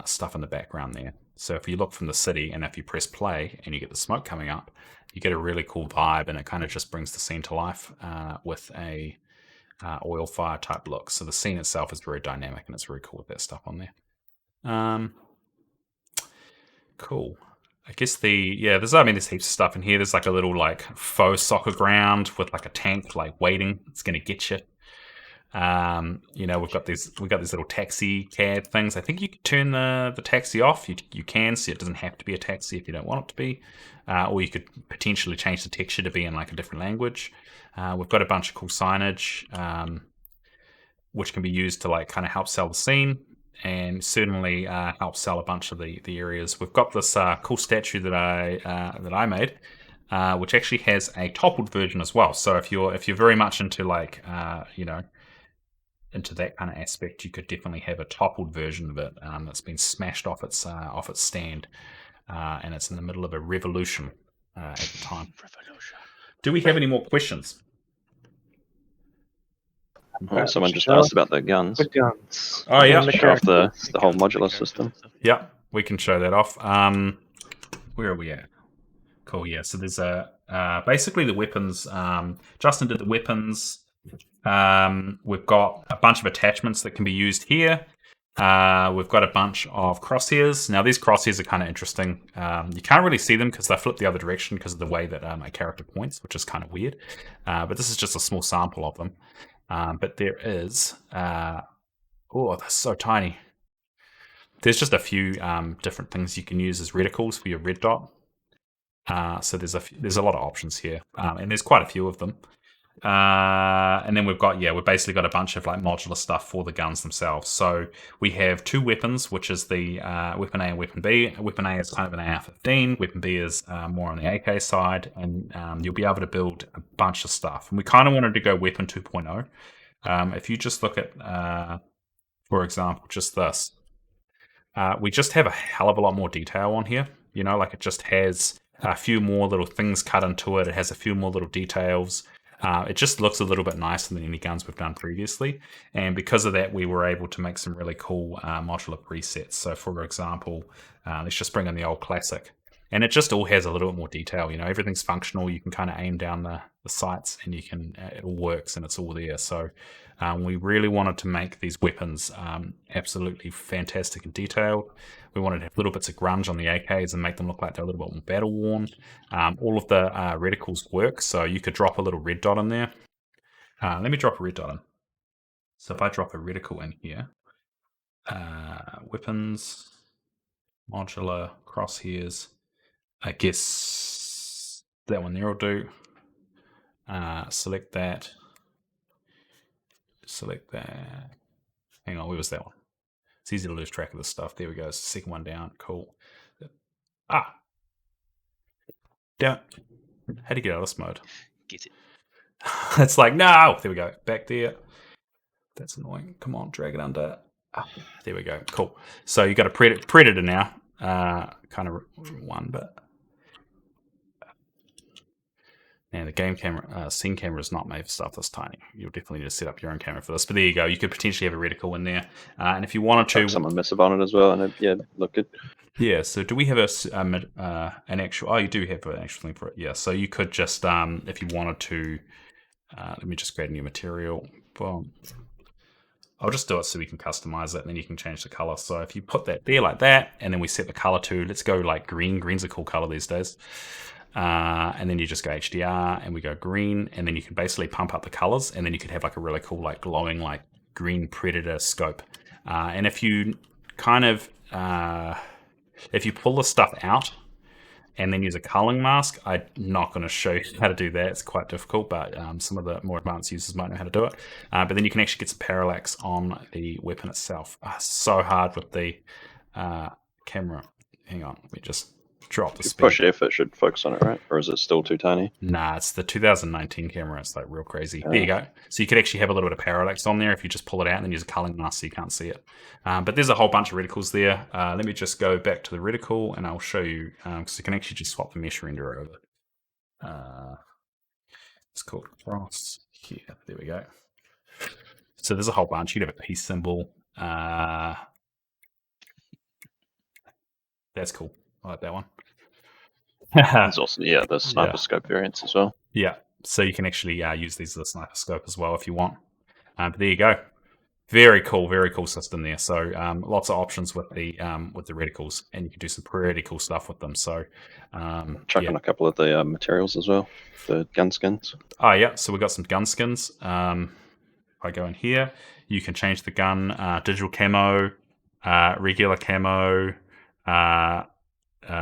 Speaker 1: stuff in the background there. So if you look from the city, and if you press play and you get the smoke coming up, you get a really cool vibe, and it kind of just brings the scene to life with a oil fire type look. So the scene itself is very dynamic, and it's very cool with that stuff on there. Cool. I guess there's heaps of stuff in here. There's like a little like faux soccer ground with like a tank like waiting. It's gonna get you. We've got these little taxi cab things. I think you can turn the taxi off. You can, so it doesn't have to be a taxi if you don't want it to be. Or you could potentially change the texture to be in like a different language. We've got a bunch of cool signage, which can be used to like kind of help sell the scene, and certainly help sell a bunch of the areas. We've got this cool statue that I made, which actually has a toppled version as well. So if you're very much into like into that kind of aspect, you could definitely have a toppled version of it that's been smashed off its stand, and it's in the middle of a revolution at the time. Do we have any more questions?
Speaker 3: Someone just asked about the guns.
Speaker 2: The guns.
Speaker 1: Oh yeah,
Speaker 3: show off the whole modular system.
Speaker 1: Yeah, we can show that off. Where are we at? Cool. Yeah. So there's basically the weapons. Justin did the weapons. We've got a bunch of attachments that can be used here. We've got a bunch of crosshairs. Now these crosshairs are kind of interesting. You can't really see them because they flip the other direction because of the way that my character points, which is kind of weird. But this is just a small sample of them. But there is, they're so tiny. There's just a few different things you can use as reticles for your red dot. So there's a lot of options here, and there's quite a few of them. And then we've basically got a bunch of like modular stuff for the guns themselves. So we have two weapons, which is the weapon A and weapon B. Weapon A is kind of an AR-15. Weapon B is more on the AK side, and you'll be able to build a bunch of stuff. And we kind of wanted to go weapon 2.0. If you just look at, for example, just this, we just have a hell of a lot more detail on here. Like it just has a few more little things cut into it. It has a few more little details. It just looks a little bit nicer than any guns we've done previously, and because of that, we were able to make some really cool modular presets. So, for example, let's just bring in the old classic, and it just all has a little bit more detail. Everything's functional. You can kind of aim down the sights, and it all works, and it's all there. So, we really wanted to make these weapons absolutely fantastic and detailed. We wanted to have little bits of grunge on the AKs and make them look like they're a little bit more battle worn. All of the reticles work, so you could drop a little red dot in there. Let me drop a red dot in. So if I drop a reticle in here, weapons, modular, crosshairs, I guess that one there will do. Select that. Select that. Hang on, where was that one? It's easy to lose track of this stuff. There we go. It's the second one down. Cool. Down. How do you get out of this mode?
Speaker 4: Get it.
Speaker 1: It's like, no! There we go. Back there. That's annoying. Come on, drag it under. There we go. Cool. So you got a predator now. Kind of one, but... And the game camera, scene camera is not made for stuff this tiny. You'll definitely need to set up your own camera for this. But there you go. You could potentially have a reticle in there. And if you wanted to...
Speaker 3: Some emissive on it as well, and it look good.
Speaker 1: Yeah, so do we have an actual... Oh, you do have an actual thing for it. Yeah, so you could just, if you wanted to... let me just create a new material. Boom. I'll just do it so we can customize it, and then you can change the color. So if you put that there like that, and then we set the color to, let's go like green. Green's a cool color these days. And then you just go HDR, and we go green, and then you can basically pump up the colors, and then you could have like a really cool, like glowing, like green predator scope. And if you kind of, if you pull the stuff out, and then use a culling mask, I'm not going to show you how to do that. It's quite difficult, but some of the more advanced users might know how to do it. But then you can actually get some parallax on the weapon itself. So hard with the camera. Hang on, let me just drop the speed.
Speaker 3: Push F, it should focus on it, right? Or is it still too tiny?
Speaker 1: Nah, it's the 2019 camera. It's like real crazy. There you go. So you could actually have a little bit of parallax on there if you just pull it out and then use a culling mask so you can't see it. But there's a whole bunch of reticles there. Let me just go back to the reticle and I'll show you, because you can actually just swap the mesh renderer over. It's called cross here. There we go. So there's a whole bunch. You could have a peace symbol. That's cool. I like that one.
Speaker 3: There's also, the sniper scope variants as well.
Speaker 1: Yeah, so you can actually use these as a sniper scope as well if you want. But there you go. Very cool system there. So lots of options with the reticles, and you can do some pretty cool stuff with them. So
Speaker 3: chuck on a couple of the materials as well, the gun skins.
Speaker 1: Oh yeah, so we've got some gun skins. If I go in here, you can change the gun, digital camo, regular camo,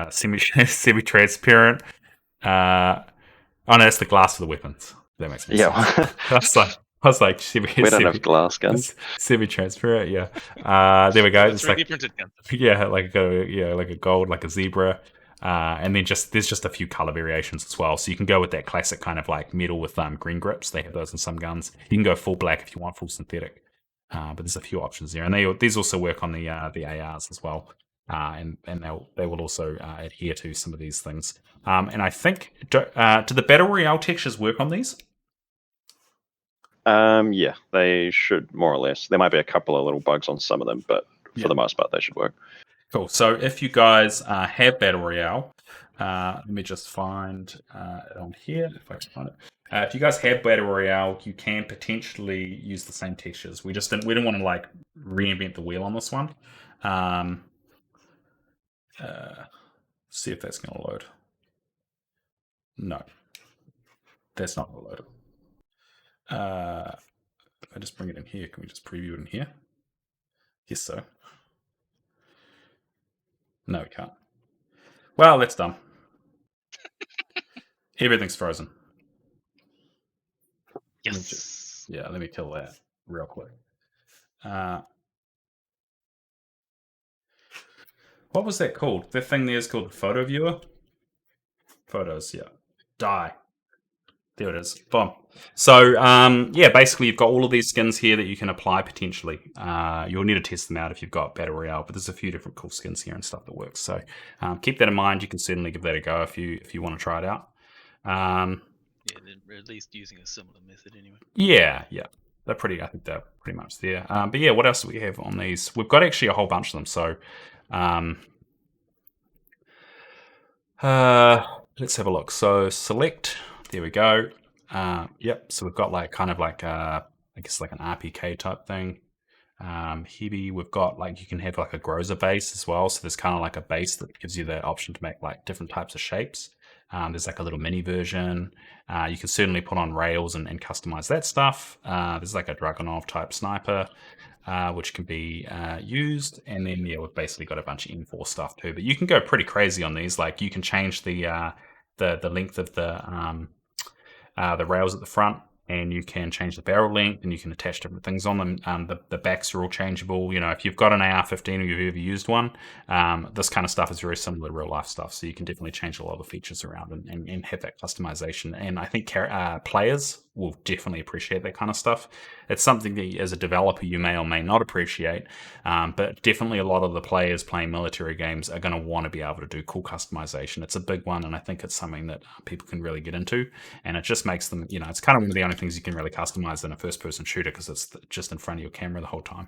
Speaker 1: semi-transparent. Oh no, that's the glass for the weapons. That makes sense.
Speaker 3: Yeah.
Speaker 1: I was like,
Speaker 3: we don't have glass guns.
Speaker 1: Semi-transparent, yeah. There we go.
Speaker 4: It's like, printed gun.
Speaker 1: Yeah, like a gold, like a zebra. And then there's just a few color variations as well. So you can go with that classic kind of like metal with green grips. They have those in some guns. You can go full black if you want, full synthetic. But there's a few options there, and these also work on the ARs as well. And they will also adhere to some of these things. And I think do the Battle Royale textures work on these?
Speaker 3: Yeah, they should more or less. There might be a couple of little bugs on some of them, but for the most part, they should work.
Speaker 1: Cool. So if you guys have Battle Royale, let me just find it on here if I can find it. If you guys have Battle Royale, you can potentially use the same textures. We didn't want to like reinvent the wheel on this one. See if that's going to load. No, that's not going to load. If I just bring it in here, can we just preview it in here? Yes, sir. No, we can't. Well, that's dumb. Everything's frozen.
Speaker 4: Yes.
Speaker 1: Let me kill that real quick. What was that called? That thing there is called photo viewer. Photos, yeah. Die. There it is. Boom. So, basically you've got all of these skins here that you can apply potentially. You'll need to test them out if you've got Battle Royale, but there's a few different cool skins here and stuff that works. So keep that in mind. You can certainly give that a go if you want to try it out.
Speaker 4: They're at least using a similar method anyway.
Speaker 1: Yeah. I think they're pretty much there. But yeah, what else do we have on these? We've got actually a whole bunch of them. So let's have a look. So select, there we go. So we've got like kind of like I guess like an RPK type thing. Heavy, we've got like you can have like a Groza base as well. So there's kind of like a base that gives you the option to make like different types of shapes. There's like a little mini version. You can certainly put on rails and customize that stuff. There's like a Dragunov type sniper, which can be used. And then we've basically got a bunch of M4 stuff too. But you can go pretty crazy on these. Like you can change the length of the rails at the front. and you can change the barrel length, and you can attach different things on them. The backs are all changeable. If you've got an AR-15 or you've ever used one, this kind of stuff is very similar to real life stuff. So you can definitely change a lot of the features around and have that customization. And I think players will definitely appreciate that kind of stuff. It's something that as a developer you may or may not appreciate, but definitely a lot of the players playing military games are going to want to be able to do cool customization. It's a big one, and I think it's something that people can really get into, and it just makes them, it's kind of one of the only things you can really customize in a first-person shooter because it's just in front of your camera the whole time.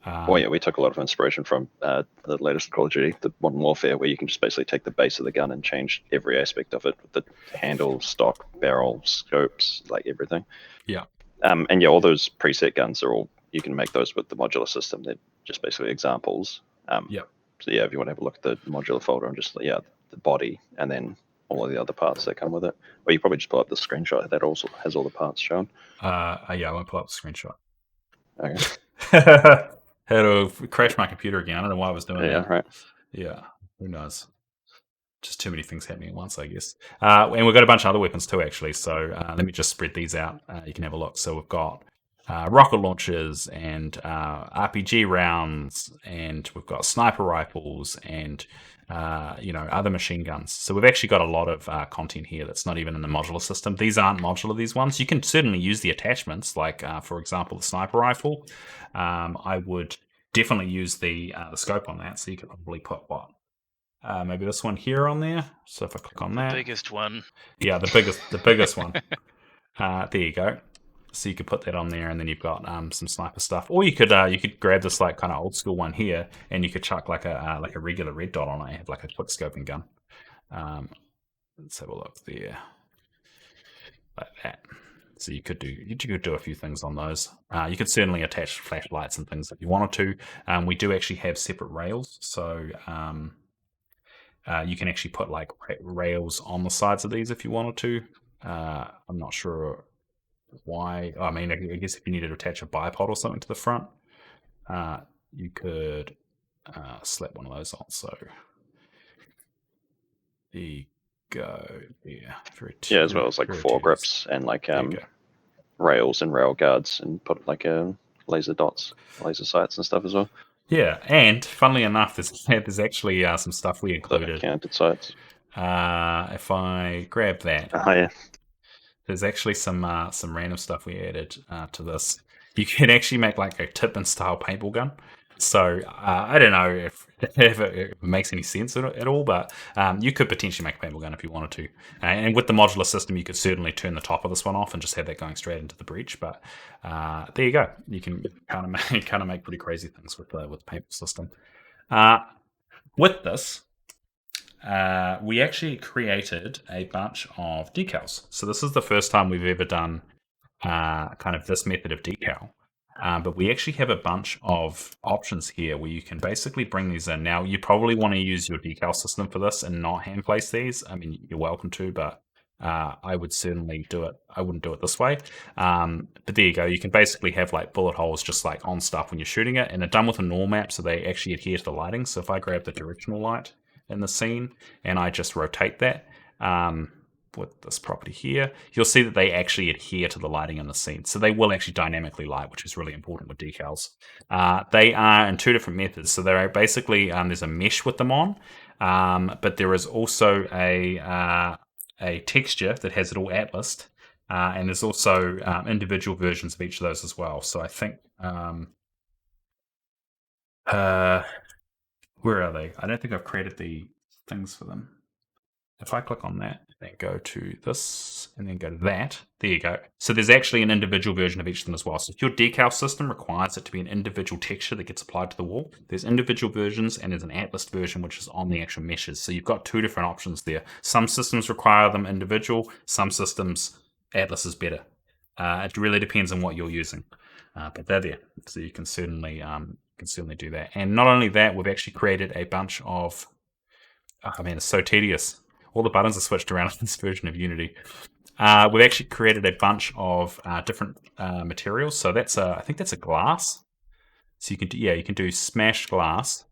Speaker 3: Well, yeah, we took a lot of inspiration from the latest Call of Duty, the Modern Warfare, where you can just basically take the base of the gun and change every aspect of it, the handle, stock, barrel, scopes, like everything.
Speaker 1: Yeah.
Speaker 3: And yeah, all those preset guns are all, you can make those with the modular system. They're just basically examples.
Speaker 1: Yeah.
Speaker 3: So yeah, if you want to have a look at the modular folder and just, the body and then all of the other parts that come with it. Or you probably just pull up the screenshot that also has all the parts shown.
Speaker 1: Yeah, I won't pull up the screenshot.
Speaker 3: Okay.
Speaker 1: Had to crash my computer again. I don't know why I was doing that.
Speaker 3: Yeah, right.
Speaker 1: Yeah, who knows? Just too many things happening at once, I guess. And we've got a bunch of other weapons too, actually. So let me just spread these out. You can have a look. So we've got rocket launchers and RPG rounds, and we've got sniper rifles and other machine guns. So we've actually got a lot of content here that's not even in the modular system. These aren't modular, these ones. You can certainly use the attachments, like for example the sniper rifle. I would definitely use the scope on that. So you could probably put maybe this one here on there. So if I click on that,
Speaker 4: the biggest one.
Speaker 1: Yeah, the biggest one. There you go. So you could put that on there, and then you've got some sniper stuff. Or you could grab this like kind of old school one here, and you could chuck like a regular red dot on it and have like a quick scoping gun. Let's have a look there, like that. So you could do a few things on those. You could certainly attach flashlights and things if you wanted to. We do actually have separate rails, so you can actually put like rails on the sides of these if you wanted to. I'm not sure why. I mean, I guess if you needed to attach a bipod or something to the front, you could slap one of those on. So there you go. Yeah,
Speaker 3: as well as like foregrips and like rails and rail guards, and put like laser dots, laser sights and stuff as well.
Speaker 1: Yeah, and funnily enough, there's actually some stuff we included.
Speaker 3: Counted sights.
Speaker 1: If I grab that,
Speaker 3: yeah.
Speaker 1: There's actually some random stuff we added to this. You can actually make like a tip-in style paintball gun. So I don't know if it makes any sense at all, but you could potentially make a paintball gun if you wanted to. And with the modular system, you could certainly turn the top of this one off and just have that going straight into the breech. But there you go. You can kind of make pretty crazy things with the paintball system. With this, we actually created a bunch of decals. So this is the first time we've ever done kind of this method of decal. But we actually have a bunch of options here where you can basically bring these in. Now, you probably want to use your decal system for this and not hand place these. I mean, you're welcome to, but I would certainly do it. I wouldn't do it this way. But there you go. You can basically have like bullet holes just like on stuff when you're shooting it. And they're done with a null map, so they actually adhere to the lighting. So if I grab the directional light in the scene and I just rotate that with this property here, you'll see that they actually adhere to the lighting in the scene. So they will actually dynamically light, which is really important with decals. They are in two different methods. So they're basically, there's a mesh with them on, but there is also a texture that has it all atlased, and there's also individual versions of each of those as well. So I think, where are they? I don't think I've created the things for them. If I click on that, then go to this, and then go to that, there you go. So there's actually an individual version of each of them as well. So if your decal system requires it to be an individual texture that gets applied to the wall, there's individual versions, and there's an atlas version, which is on the actual meshes. So you've got two different options there. Some systems require them individual. Some systems, atlas is better. It really depends on what you're using. But they're there. So you can certainly do that. And not only that, we've actually created a bunch of, oh man, it's so tedious. All the buttons are switched around in this version of Unity. We've actually created a bunch of different materials. So I think that's a glass. So you can do smashed glass,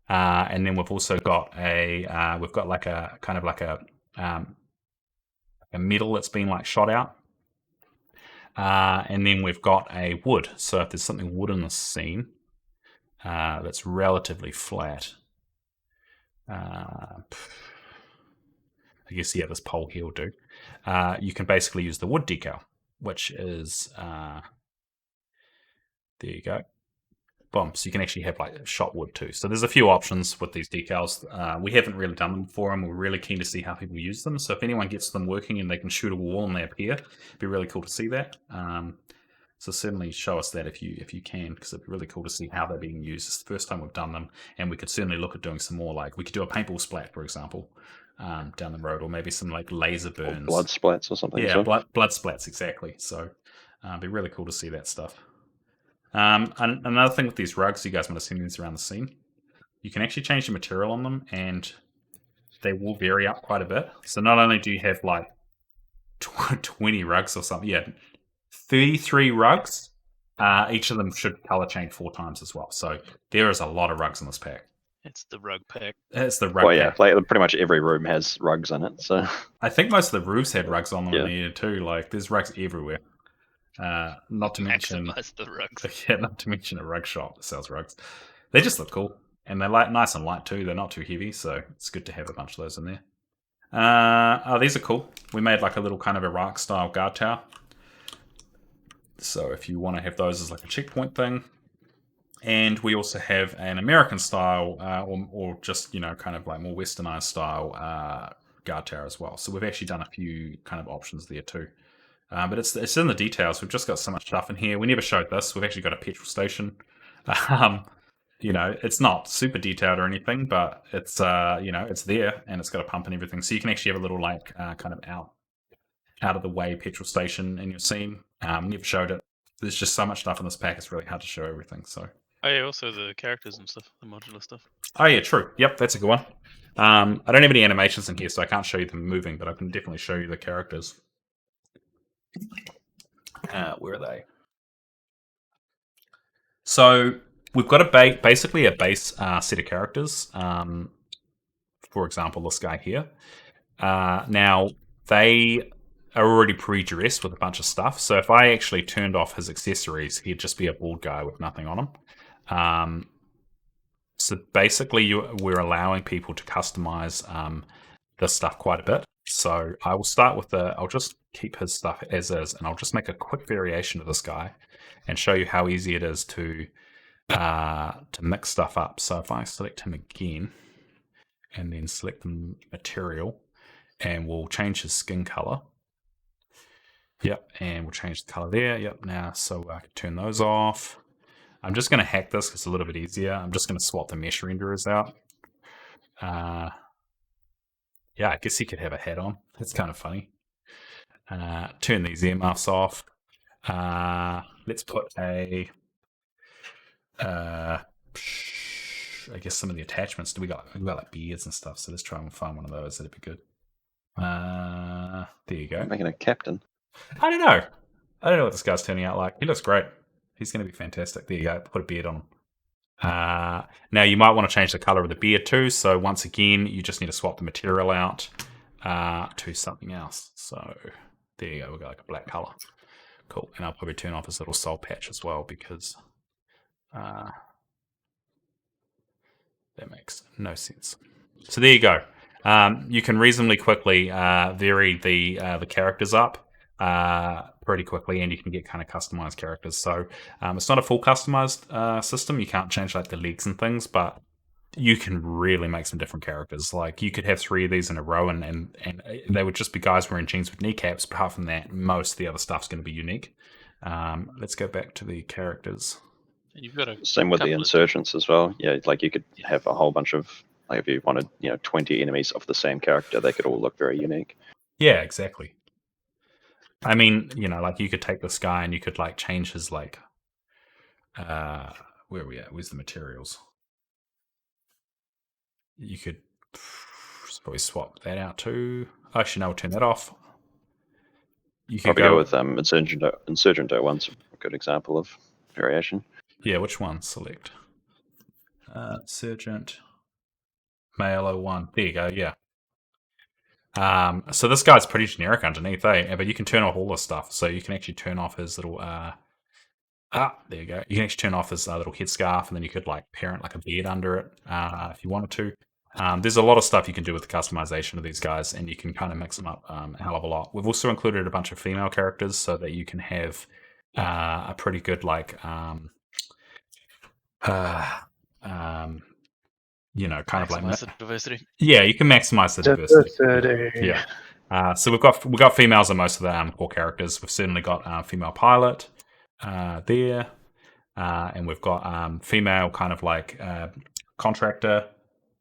Speaker 1: and then we've also got like a kind of like a metal that's been like shot out. And then we've got a wood. So if there's something wood in the scene that's relatively flat, I guess, yeah, this pole here will do. You can basically use the wood decal, which is, there you go. Boom. So you can actually have like shot wood too. So there's a few options with these decals. We haven't really done them before, and we're really keen to see how people use them. So if anyone gets them working and they can shoot a wall and they appear, it'd be really cool to see that. So certainly show us that if you can, because it'd be really cool to see how they're being used. It's the first time we've done them, and we could certainly look at doing some more. Like we could do a paintball splat, for example, down the road, or maybe some like laser burns,
Speaker 3: or blood splats or something.
Speaker 1: Yeah, blood splats, exactly. So it'd be really cool to see that stuff. And another thing with these rugs, you guys might have seen these around the scene. You can actually change the material on them, and they will vary up quite a bit. So not only do you have like 20 rugs or something, 33 rugs. Each of them should color change 4 times as well. So there is a lot of rugs in this pack.
Speaker 4: It's the rug pack.
Speaker 1: It's the rug pack.
Speaker 3: Like pretty much every room has rugs in it. So
Speaker 1: I think most of the roofs had rugs on them in here too. Like there's rugs everywhere. Not to mention
Speaker 4: the rugs.
Speaker 1: Yeah, not to mention a rug shop that sells rugs. They just look cool, and they're nice and light too. They're not too heavy, so it's good to have a bunch of those in there. These are cool. We made like a little kind of Iraq style guard tower. So if you want to have those as like a checkpoint thing, and we also have an American style, or just kind of like more westernized style guard tower as well. So we've actually done a few kind of options there too. But it's in the details. We've just got so much stuff in here. We never showed this. We've actually got a petrol station. It's not super detailed or anything, but it's it's there, and it's got a pump and everything. So you can actually have a little like kind of out of the way petrol station in your scene. Never showed it. There's just so much stuff in this pack. It's really hard to show everything. So.
Speaker 4: Oh yeah, also the characters and stuff, the modular stuff.
Speaker 1: Oh yeah, true. Yep, that's a good one. I don't have any animations in here, so I can't show you them moving, but I can definitely show you the characters. Where are they? So we've got basically a base set of characters. For example, this guy here. Now they are already pre-dressed with a bunch of stuff. So if I actually turned off his accessories, he'd just be a bald guy with nothing on him. So basically, we're allowing people to customize this stuff quite a bit. So I will start with I'll just keep his stuff as is, and I'll just make a quick variation of this guy and show you how easy it is to mix stuff up. So if I select him again and then select the material, and we'll change his skin color. Yep, and we'll change the color there. Yep, now so I can turn those off. I'm just going to hack this because it's a little bit easier. I'm just going to swap the mesh renderers out. Yeah, I guess he could have a hat on. That's kind of funny. Turn these earmuffs off. Let's put I guess some of the attachments. We got like beards and stuff, so let's try and find one of those. That'd be good. There you go.
Speaker 3: Making a captain.
Speaker 1: I don't know what this guy's turning out like. He looks great. He's going to be fantastic. There you go. Put a beard on him. Now you might want to change the color of the beard too. So once again, you just need to swap the material out to something else. So there you go. We've got like a black color. Cool. And I'll probably turn off this little soul patch as well because that makes no sense. So there you go. You can reasonably quickly vary the characters up pretty quickly, and you can get kind of customized characters. So it's not a full customized system. You can't change like the legs and things, but you can really make some different characters. Like you could have 3 of these in a row, and they would just be guys wearing jeans with kneecaps. But apart from that, most of the other stuff's going to be unique. Let's go back to the characters.
Speaker 4: You've got
Speaker 3: same with the insurgents as well. Yeah, like you could have a whole bunch of, like if you wanted 20 enemies of the same character, they could all look very unique.
Speaker 1: Yeah, exactly. I mean, like you could take this guy and you could like change his like, where are we at? Where's the materials? You could probably swap that out too. Actually, no, we'll turn that off. You could
Speaker 3: probably go with Insurgent 01's a good example of variation.
Speaker 1: Yeah, which one? Select. Insurgent. Male 01. There you go, yeah. So this guy's pretty generic underneath, but you can turn off all this stuff. So you can actually turn off his little there you go. You can actually turn off his little headscarf, and then you could like parent like a beard under it if you wanted to. There's a lot of stuff you can do with the customization of these guys, and you can kind of mix them up a hell of a lot. We've also included a bunch of female characters so that you can have a pretty good like you know, kind
Speaker 4: maximize
Speaker 1: of like
Speaker 4: the diversity.
Speaker 1: Yeah, you can maximize the diversity. Yeah. So we've got females in most of the core characters. We've certainly got female pilot there, and we've got female kind of like contractor,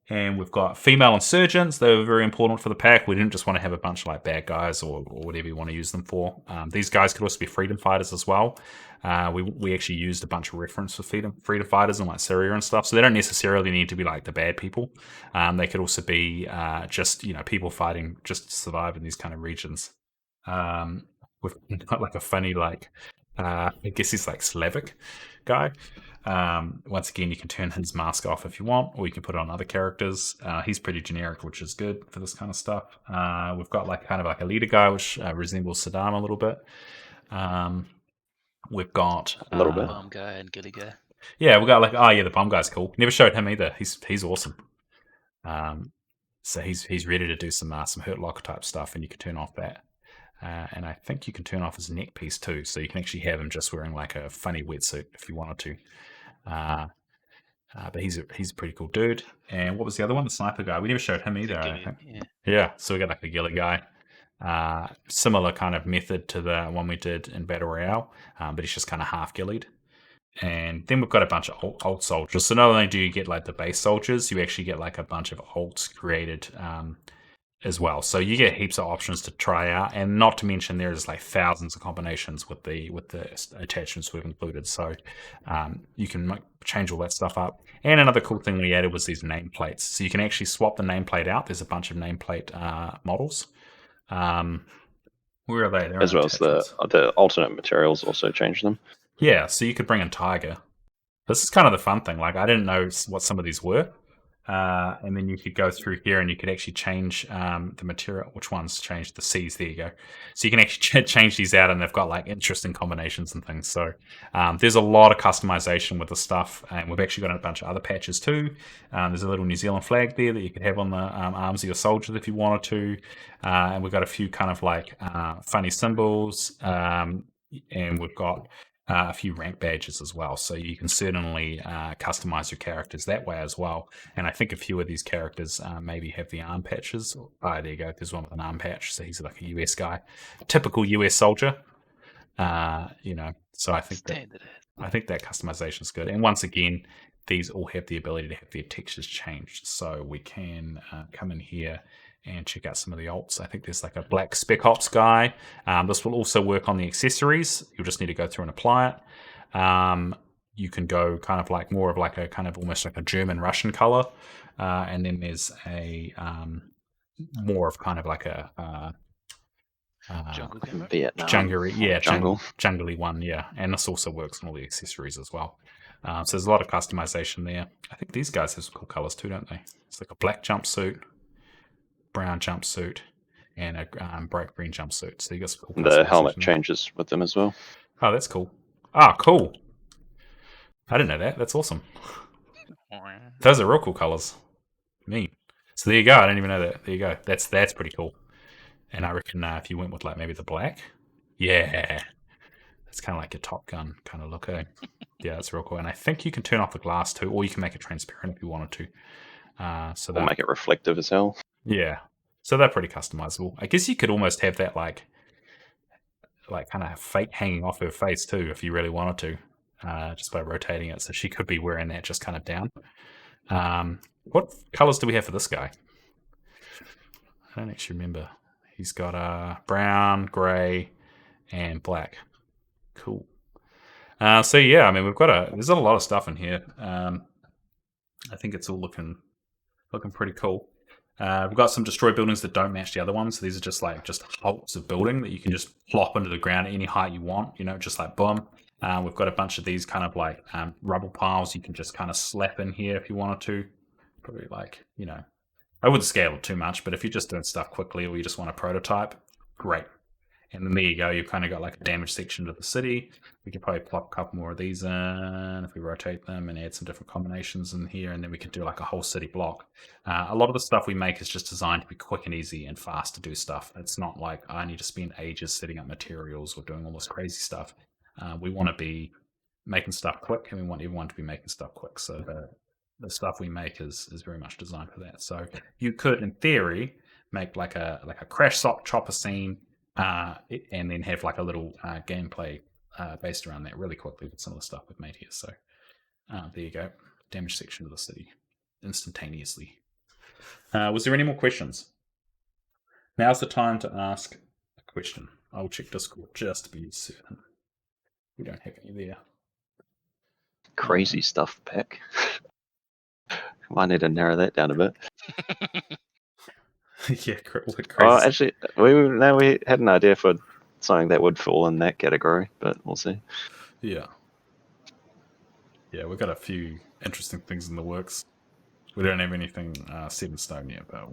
Speaker 1: and we've got female insurgents. They were very important for the pack. We didn't just want to have a bunch of like bad guys or whatever you want to use them for. These guys could also be freedom fighters as well. We actually used a bunch of reference for freedom fighters and like Syria and stuff. So they don't necessarily need to be like the bad people. They could also be just, you know, people fighting just to survive in these kind of regions. We've got like a funny like I guess he's like Slavic guy. Once again, you can turn his mask off if you want, or you can put it on other characters. He's pretty generic, which is good for this kind of stuff. We've got like kind of like a leader guy, which resembles Saddam a little bit. We've got
Speaker 3: a little bit
Speaker 4: bomb guy and Ghillie guy.
Speaker 1: Yeah, we got like the bomb guy's cool. Never showed him either. He's awesome. So he's ready to do some hurt locker type stuff, and you can turn off that. And I think you can turn off his neck piece too, so you can actually have him just wearing like a funny wetsuit if you wanted to. But he's a pretty cool dude. And what was the other one? The sniper guy. We never showed him either. I think. Yeah. So we got like a Ghillie guy. Similar kind of method to the one we did in Battle Royale, but he's just kind of half Ghillied. And then we've got a bunch of alt soldiers. So not only do you get like the base soldiers, you actually get like a bunch of alts created as well. So you get heaps of options to try out, and not to mention there's like thousands of combinations with the attachments we've included. So you can change all that stuff up. And another cool thing we added was these nameplates. So you can actually swap the nameplate out. There's a bunch of nameplate models. Where are they? They're
Speaker 3: as well as the alternate materials also change them.
Speaker 1: Yeah, so you could bring in Tiger. This is kind of the fun thing. Like, I didn't know what some of these were. And then you could go through here and you could actually change the material. Which ones change? The C's. There you go. So you can actually change these out, and they've got like interesting combinations and things. So there's a lot of customization with the stuff. And we've actually got a bunch of other patches too. There's a little New Zealand flag there that you could have on the arms of your soldiers if you wanted to. And we've got a few kind of like funny symbols. And we've got a few rank badges as well, so you can certainly customize your characters that way as well. And I think a few of these characters maybe have the arm patches. There you go. There's one with an arm patch, so he's like a US guy, typical US soldier. You know, so I think that customization is good. And once again, these all have the ability to have their textures changed, so we can come in here and check out some of the alts. I think there's like a black Spec Ops guy. This will also work on the accessories. You'll just need to go through and apply it. You can go kind of like more of like a kind of almost like a German-Russian color. And then there's a more of kind of like a
Speaker 3: Vietnam.
Speaker 1: Jungle-y one, yeah. And this also works on all the accessories as well. So there's a lot of customization there. I think these guys have some cool colors too, don't they? It's like a black jumpsuit, brown jumpsuit, and a bright green jumpsuit. So you got some cool.
Speaker 3: The helmet changes with them as well.
Speaker 1: Oh, that's cool. Ah, cool. I didn't know that. That's awesome. Those are real cool colors. Neat. So there you go. I didn't even know that. There you go. That's pretty cool. And I reckon if you went with like maybe the black, yeah, it's kind of like a Top Gun kind of look. Eh? Yeah, it's real cool. And I think you can turn off the glass too, or you can make it transparent if you wanted to. So
Speaker 3: we'll make it reflective as hell.
Speaker 1: Yeah, so they're pretty customizable. I guess you could almost have that like kind of fake hanging off her face too, if you really wanted to, just by rotating it. So she could be wearing that just kind of down. What colors do we have for this guy? I don't actually remember. He's got brown, grey, and black. Cool. So yeah, I mean there's a lot of stuff in here. I think it's all looking pretty cool. We've got some destroy buildings that don't match the other ones. So these are just hulks of building that you can just plop into the ground at any height you want, you know, just like boom. We've got a bunch of these kind of like rubble piles you can just kind of slap in here if you wanted to. Probably like, you know, I wouldn't scale it too much, but if you're just doing stuff quickly or you just want a prototype, great. And then there you go. You've kind of got like a damage section to the city. We could probably plop a couple more of these in if we rotate them and add some different combinations in here. And then we could do like a whole city block. A lot of the stuff we make is just designed to be quick and easy and fast to do stuff. It's not like I need to spend ages setting up materials or doing all this crazy stuff. We want to be making stuff quick, and we want everyone to be making stuff quick. So the stuff we make is very much designed for that. So you could, in theory, make like a crash sock chopper scene, and then have like a little gameplay based around that really quickly with some of the stuff we've made here. So there you go, damage section of the city instantaneously. Was there any more questions? Now's the time to ask a question. I'll check Discord just to be certain we don't have any there.
Speaker 3: Crazy stuff, Pack. Might need to narrow that down a bit.
Speaker 1: Yeah, crazy.
Speaker 3: Oh, actually, we had an idea for something that would fall in that category, but we'll see.
Speaker 1: Yeah, we've got a few interesting things in the works. We don't have anything set in stone yet, but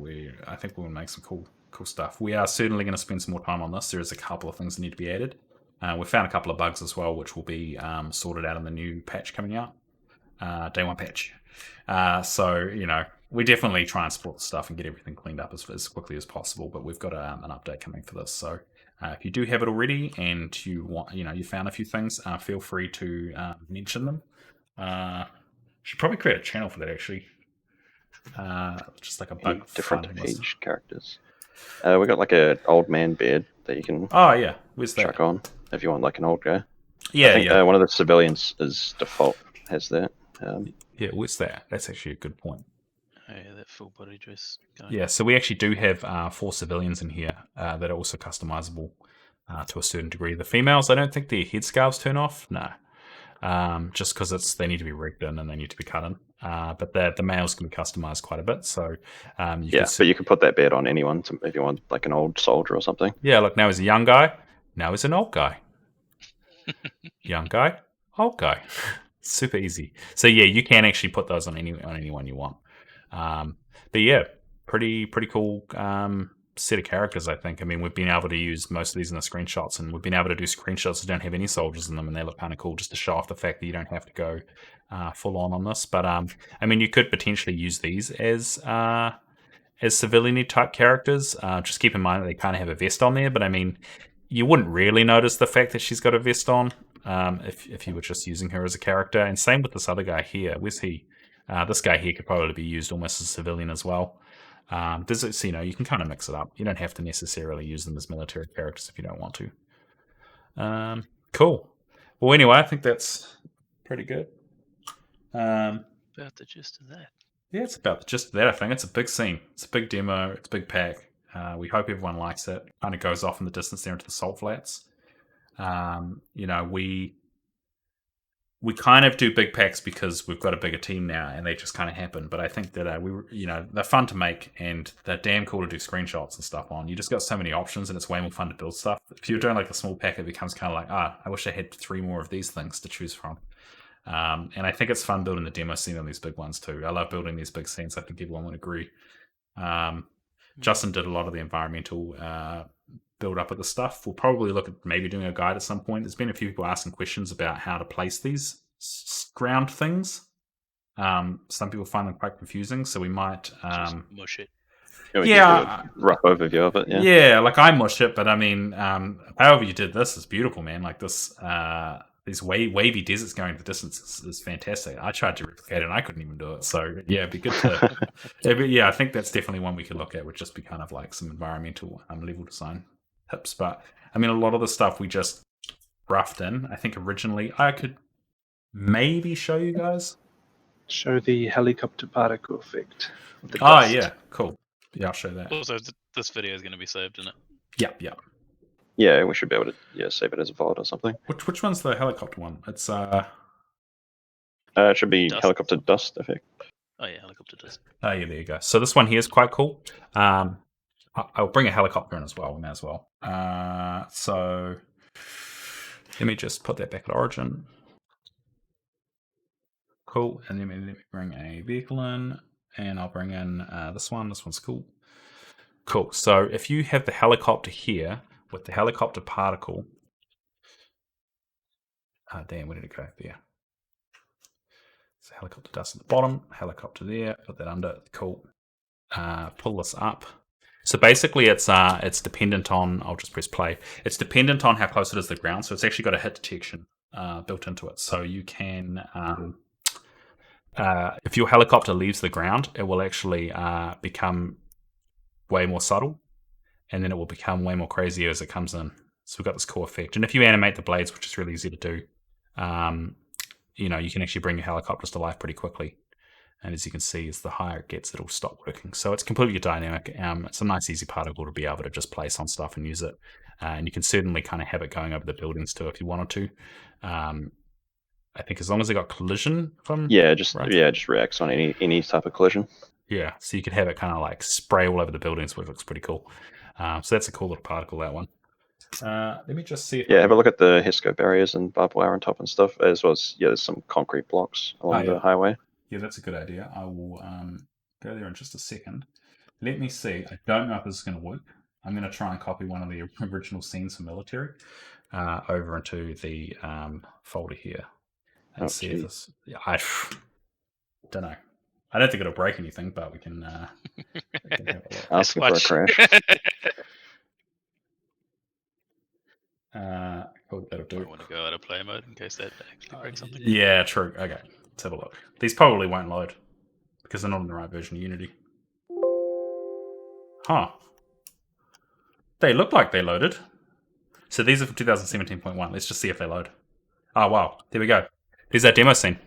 Speaker 1: I think we'll make some cool stuff. We are certainly going to spend some more time on this. There is a couple of things that need to be added. We found a couple of bugs as well, which will be sorted out in the new patch coming out, day 1 patch. So we definitely try and support the stuff and get everything cleaned up as quickly as possible. But we've got an update coming for this. So if you do have it already and you want, you found a few things, feel free to mention them. Should probably create a channel for that actually. Just like a bug
Speaker 3: different age characters. We got like an old man beard that you can.
Speaker 1: Oh yeah, where's that?
Speaker 3: Chuck on if you want like an old guy.
Speaker 1: Yeah,
Speaker 3: I think, one of the civilians is default has that.
Speaker 1: Yeah, where's that? That's actually a good point.
Speaker 4: Oh, yeah, that full body dress guy.
Speaker 1: Yeah, so we actually do have 4 civilians in here that are also customizable to a certain degree. The females, I don't think their headscarves turn off. No, just because they need to be rigged in and they need to be cut in. But the males can be customized quite a bit. So
Speaker 3: but you can put that beard on anyone if you want, like an old soldier or something.
Speaker 1: Yeah, look, now he's a young guy. Now he's an old guy. Young guy, old guy. Super easy. So yeah, you can actually put those on anyone you want. But yeah, pretty cool set of characters, I think. I mean, we've been able to use most of these in the screenshots, and we've been able to do screenshots that don't have any soldiers in them, and they look kind of cool just to show off the fact that you don't have to go full on this. But I mean, you could potentially use these as civilian type characters. Just keep in mind that they kind of have a vest on there, but I mean, you wouldn't really notice the fact that she's got a vest on if you were just using her as a character. And same with this other guy here. Where's he? This guy here could probably be used almost as a civilian as well. You can kind of mix it up. You don't have to necessarily use them as military characters if you don't want to. Cool. Well, anyway, I think that's pretty good.
Speaker 4: About the gist of that.
Speaker 1: Yeah, it's about the gist of that, I think. It's a big scene. It's a big demo. It's a big pack. We hope everyone likes it. Kind of goes off in the distance there into the salt flats. We kind of do big packs because we've got a bigger team now, and they just kind of happen. But I think that they're fun to make, and they're damn cool to do screenshots and stuff on. You just got so many options, and it's way more fun to build stuff. If you're doing like a small pack, it becomes kind of like, I wish I had 3 more of these things to choose from. And I think it's fun building the demo scene on these big ones too. I love building these big scenes. I think everyone would agree. Justin did a lot of the environmental build up of the stuff. We'll probably look at maybe doing a guide at some point. There's been a few people asking questions about how to place these ground things. Some people find them quite confusing, so we might
Speaker 4: mush it.
Speaker 3: Yeah, rough overview of it.
Speaker 1: Yeah, like I mush it, but I mean, however you did this is beautiful, man. Like this, these wavy deserts going to the distance is fantastic. I tried to replicate it and I couldn't even do it. So yeah, it'd be good to. I think that's definitely one we could look at. Would just be kind of like some environmental level design tips. But I mean, a lot of the stuff we just roughed in. I think originally I could maybe show you guys.
Speaker 2: Show the helicopter particle effect.
Speaker 1: Yeah, cool. Yeah, I'll show that.
Speaker 4: Also, this video is going to be saved, isn't it?
Speaker 1: Yeah.
Speaker 3: Yeah, we should be able to save it as a VOD or something.
Speaker 1: Which one's the helicopter one? It's
Speaker 3: it should be
Speaker 4: dust.
Speaker 3: Helicopter dust effect.
Speaker 4: Oh yeah, helicopter dust.
Speaker 1: Oh yeah, there you go. So this one here is quite cool. I'll bring a helicopter in as well. We may as well. So let me just put that back at origin. Cool, and then let me bring a vehicle in, and I'll bring in this one. This one's cool. Cool. So if you have the helicopter here with the helicopter particle, damn, where did it go? There. So helicopter dust at the bottom, helicopter there, put that under. Cool. Pull this up. So basically, it's dependent on. I'll just press play. It's dependent on how close it is to the ground. So it's actually got a hit detection built into it. So you can, if your helicopter leaves the ground, it will actually become way more subtle, and then it will become way more crazier as it comes in. So we've got this core effect. And if you animate the blades, which is really easy to do, you can actually bring your helicopters to life pretty quickly. And as you can see, as the higher it gets, it'll stop working. So it's completely dynamic. It's a nice, easy particle to be able to just place on stuff and use it. And you can certainly kind of have it going over the buildings too if you wanted to. I think as long as they got collision from
Speaker 3: just reacts on any type of collision.
Speaker 1: Yeah, so you could have it kind of like spray all over the buildings, which looks pretty cool. So that's a cool little particle, that one. Let me just see.
Speaker 3: Have a look at the HESCO barriers and barbed wire on top and stuff, as well as there's some concrete blocks along the highway.
Speaker 1: Yeah, that's a good idea. I will go there in just a second. Let me see. I don't know if this is going to work. I'm going to try and copy one of the original scenes for military over into the folder here and see if this. Yeah, I don't know. I don't think it'll break anything, but we can have a look.
Speaker 3: Asking for a crash.
Speaker 1: Cool, that'll do.
Speaker 4: I want to go out of play mode in case that actually breaks something.
Speaker 1: Yeah, true. Okay, let's have a look. These probably won't load because they're not in the right version of Unity. Huh. They look like they loaded. So these are from 2017.1. Let's just see if they load. Oh, wow. There we go. There's that demo scene.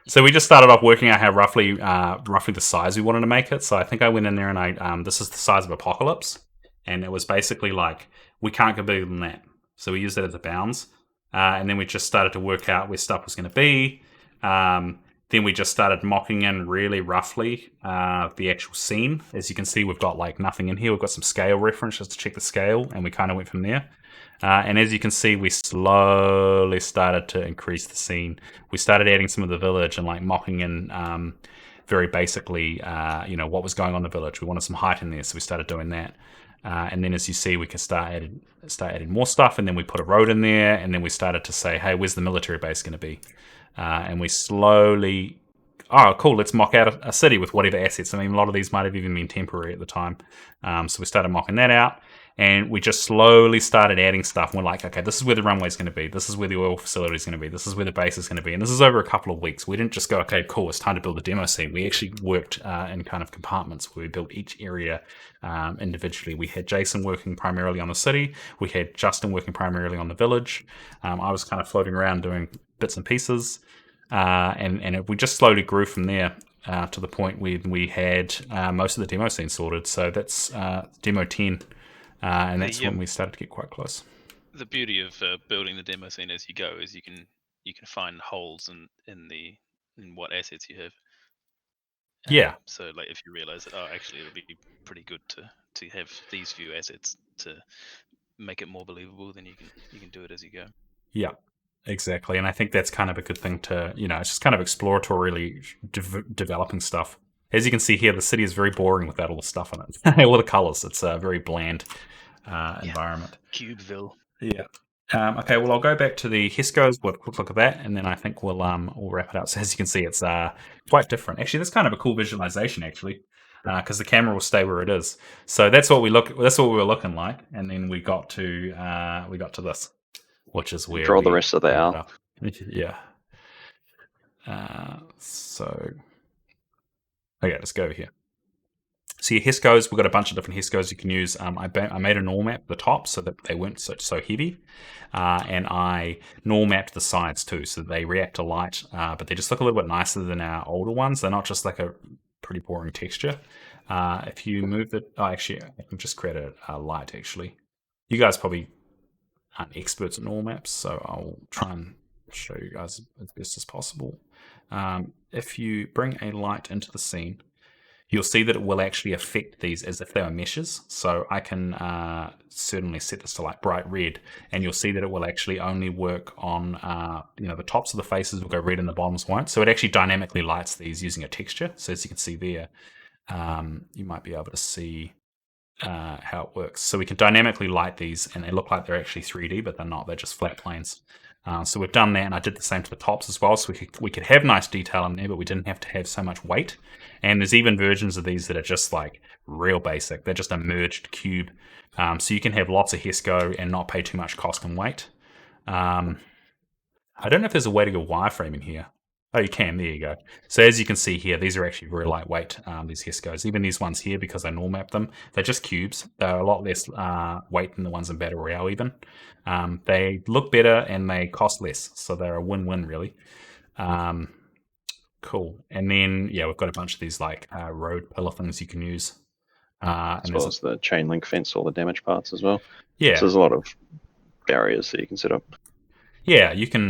Speaker 1: So we just started off working out how roughly the size we wanted to make it. So I think I went in there and this is the size of Apocalypse. And it was basically like, we can't go bigger than that. So we used that as a bounds. And then we just started to work out where stuff was going to be. Then we just started mocking in really roughly the actual scene. As you can see, we've got like nothing in here. We've got some scale reference just to check the scale. And we kind of went from there. And as you can see, we slowly started to increase the scene. We started adding some of the village and like mocking in very basically, what was going on in the village. We wanted some height in there, so we started doing that. And then as you see, we can start adding more stuff, and then we put a road in there, and then we started to say, hey, where's the military base going to be? And we slowly, oh, cool, let's mock out a city with whatever assets. I mean, a lot of these might have even been temporary at the time. So we started mocking that out. And we just slowly started adding stuff. And we're like, okay, this is where the runway is going to be. This is where the oil facility is going to be. This is where the base is going to be. And this is over a couple of weeks. We didn't just go, okay, cool, it's time to build a demo scene. We actually worked in kind of compartments where we built each area individually. We had Jason working primarily on the city. We had Justin working primarily on the village. I was kind of floating around doing bits and pieces. And we just slowly grew from there to the point where we had most of the demo scene sorted. So that's demo 10. And that's when we started to get quite close.
Speaker 4: The beauty of building the demo scene as you go is you can find holes in what assets you have.
Speaker 1: Yeah.
Speaker 4: So like if you realize that actually it would be pretty good to have these few assets to make it more believable, then you can do it as you go.
Speaker 1: Yeah. Exactly. And I think that's kind of a good thing to, it's just kind of exploratorily developing stuff. As you can see here, the city is very boring without all the stuff on it. All the colors. It's a very bland environment.
Speaker 4: Cubeville.
Speaker 1: Yeah. Okay, well, I'll go back to the HESCOs. We'll have a quick look at that, and then I think we'll wrap it up. So as you can see, it's quite different. Actually, that's kind of a cool visualization, actually, because the camera will stay where it is. So that's what we were looking like, and then we got to this, which is where
Speaker 3: draw the rest of the out.
Speaker 1: Yeah. Okay, let's go over here. So your HESCOs, we've got a bunch of different HESCOs you can use. I made a null map at the top so that they weren't so heavy. And I null mapped the sides too, so they react to light, but they just look a little bit nicer than our older ones. They're not just like a pretty boring texture. If you move the... Oh, actually, I can just create a light, actually. You guys probably aren't experts at null maps, so I'll try and show you guys as best as possible. If you bring a light into the scene, you'll see that it will actually affect these as if they were meshes. So I can certainly set this to like bright red, and you'll see that it will actually only work on, the tops of the faces will go red and the bottoms won't. So it actually dynamically lights these using a texture. So as you can see there, you might be able to see how it works. So we can dynamically light these, and they look like they're actually 3D, but they're not. They're just flat planes. So we've done that, and I did the same to the tops as well. So we could have nice detail in there, but we didn't have to have so much weight. And there's even versions of these that are just like real basic. They're just a merged cube. So you can have lots of HESCO and not pay too much cost and weight. I don't know if there's a way to go wireframe in here. Oh, you can. There you go. So as you can see here, these are actually very lightweight, these HESCOs. Even these ones here, because I null map them, they're just cubes. They're a lot less weight than the ones in Battle Royale even. They look better and they cost less. So they're a win-win, really. Cool. And then, yeah, we've got a bunch of these like road pillar things you can use.
Speaker 3: As well as the chain link fence, all the damage parts as well.
Speaker 1: Yeah.
Speaker 3: So there's a lot of barriers that you can set up.
Speaker 1: Yeah, you can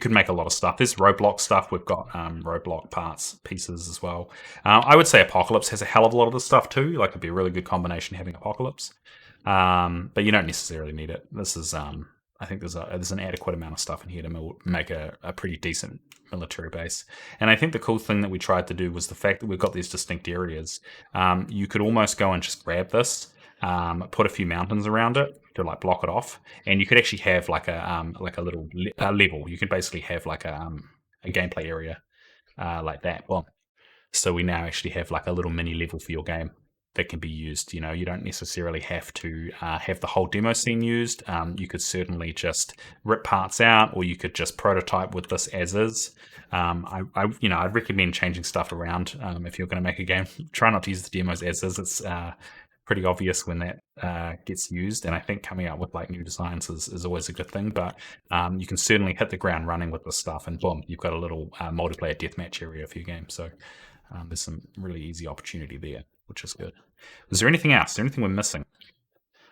Speaker 1: make a lot of stuff. There's roadblock stuff. We've got roadblock parts, pieces as well. I would say Apocalypse has a hell of a lot of this stuff too. Like, it'd be a really good combination having Apocalypse. But you don't necessarily need it. This is, I think there's an adequate amount of stuff in here to make a pretty decent military base. And I think the cool thing that we tried to do was the fact that we've got these distinct areas. You could almost go and just grab this, put a few mountains around it to like block it off, and you could actually have like a little level. You can basically have like a gameplay area like that. Well, so we now actually have like a little mini level for your game that can be used. You don't necessarily have to have the whole demo scene used. You could certainly just rip parts out, or you could just prototype with this as is. I'd recommend changing stuff around if you're going to make a game. Try not to use the demos as is. It's pretty obvious when that gets used, and I think coming out with like new designs is always a good thing. But you can certainly hit the ground running with this stuff, and boom, you've got a little multiplayer deathmatch area for your game. So there's some really easy opportunity there, which is good. Is there anything else? Is there anything we're missing?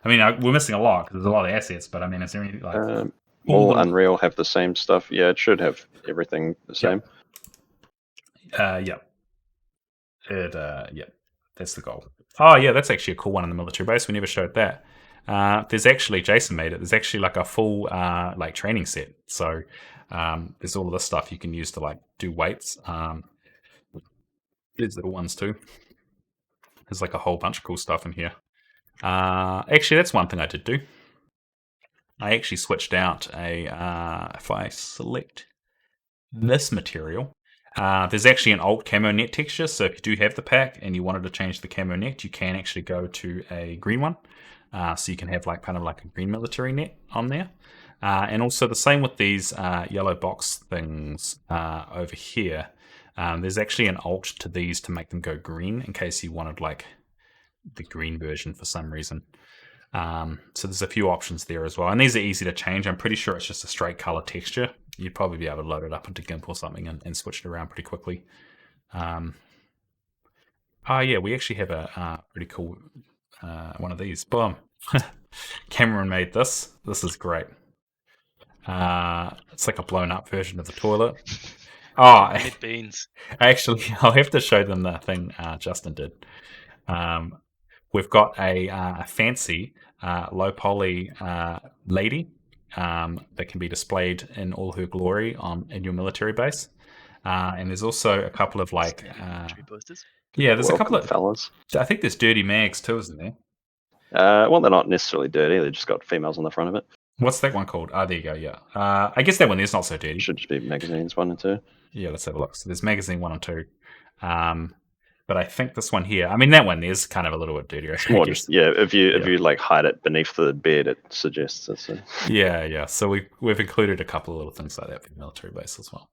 Speaker 1: I mean, we're missing a lot because there's a lot of assets, but I mean, is there anything like
Speaker 3: all Unreal have the same stuff? Yeah, it should have everything the same.
Speaker 1: Yep. Yep. That's the goal. Oh, yeah, that's actually a cool one in the military base. We never showed that. There's actually, Jason made it. There's actually like a full like training set. So there's all of this stuff you can use to like do weights. There's little ones too. There's like a whole bunch of cool stuff in here. Actually, that's one thing I did do. I actually switched out if I select this material, there's actually an alt camo net texture. So if you do have the pack and you wanted to change the camo net, you can actually go to a green one. So you can have like kind of like a green military net on there. And also the same with these yellow box things over here. There's actually an alt to these to make them go green in case you wanted like the green version for some reason. So there's a few options there as well. And these are easy to change. I'm pretty sure it's just a straight color texture. You'd probably be able to load it up into GIMP or something and switch it around pretty quickly. Yeah, we actually have a pretty cool one of these. Boom. Cameron made this. This is great. It's like a blown up version of the toilet. Oh,
Speaker 4: beans.
Speaker 1: Actually, I'll have to show them the thing Justin did. We've got a fancy low poly lady that can be displayed in all her glory in your military base. And there's also a couple of like yeah, there's a couple of
Speaker 3: fellas.
Speaker 1: I think there's dirty mags too, isn't there?
Speaker 3: Well, they're not necessarily dirty. They just got females on the front of it.
Speaker 1: What's that one called? Oh, there you go. Yeah. I guess that one is not so dirty.
Speaker 3: Should just be magazines 1 and 2.
Speaker 1: Yeah, let's have a look. So there's magazine 1 and 2. But I think this one here, I mean, that one is kind of a little bit dirtier.
Speaker 3: More just, yeah, if you like hide it beneath the bed, it suggests it's a...
Speaker 1: Yeah. So we've included a couple of little things like that for the military base as well.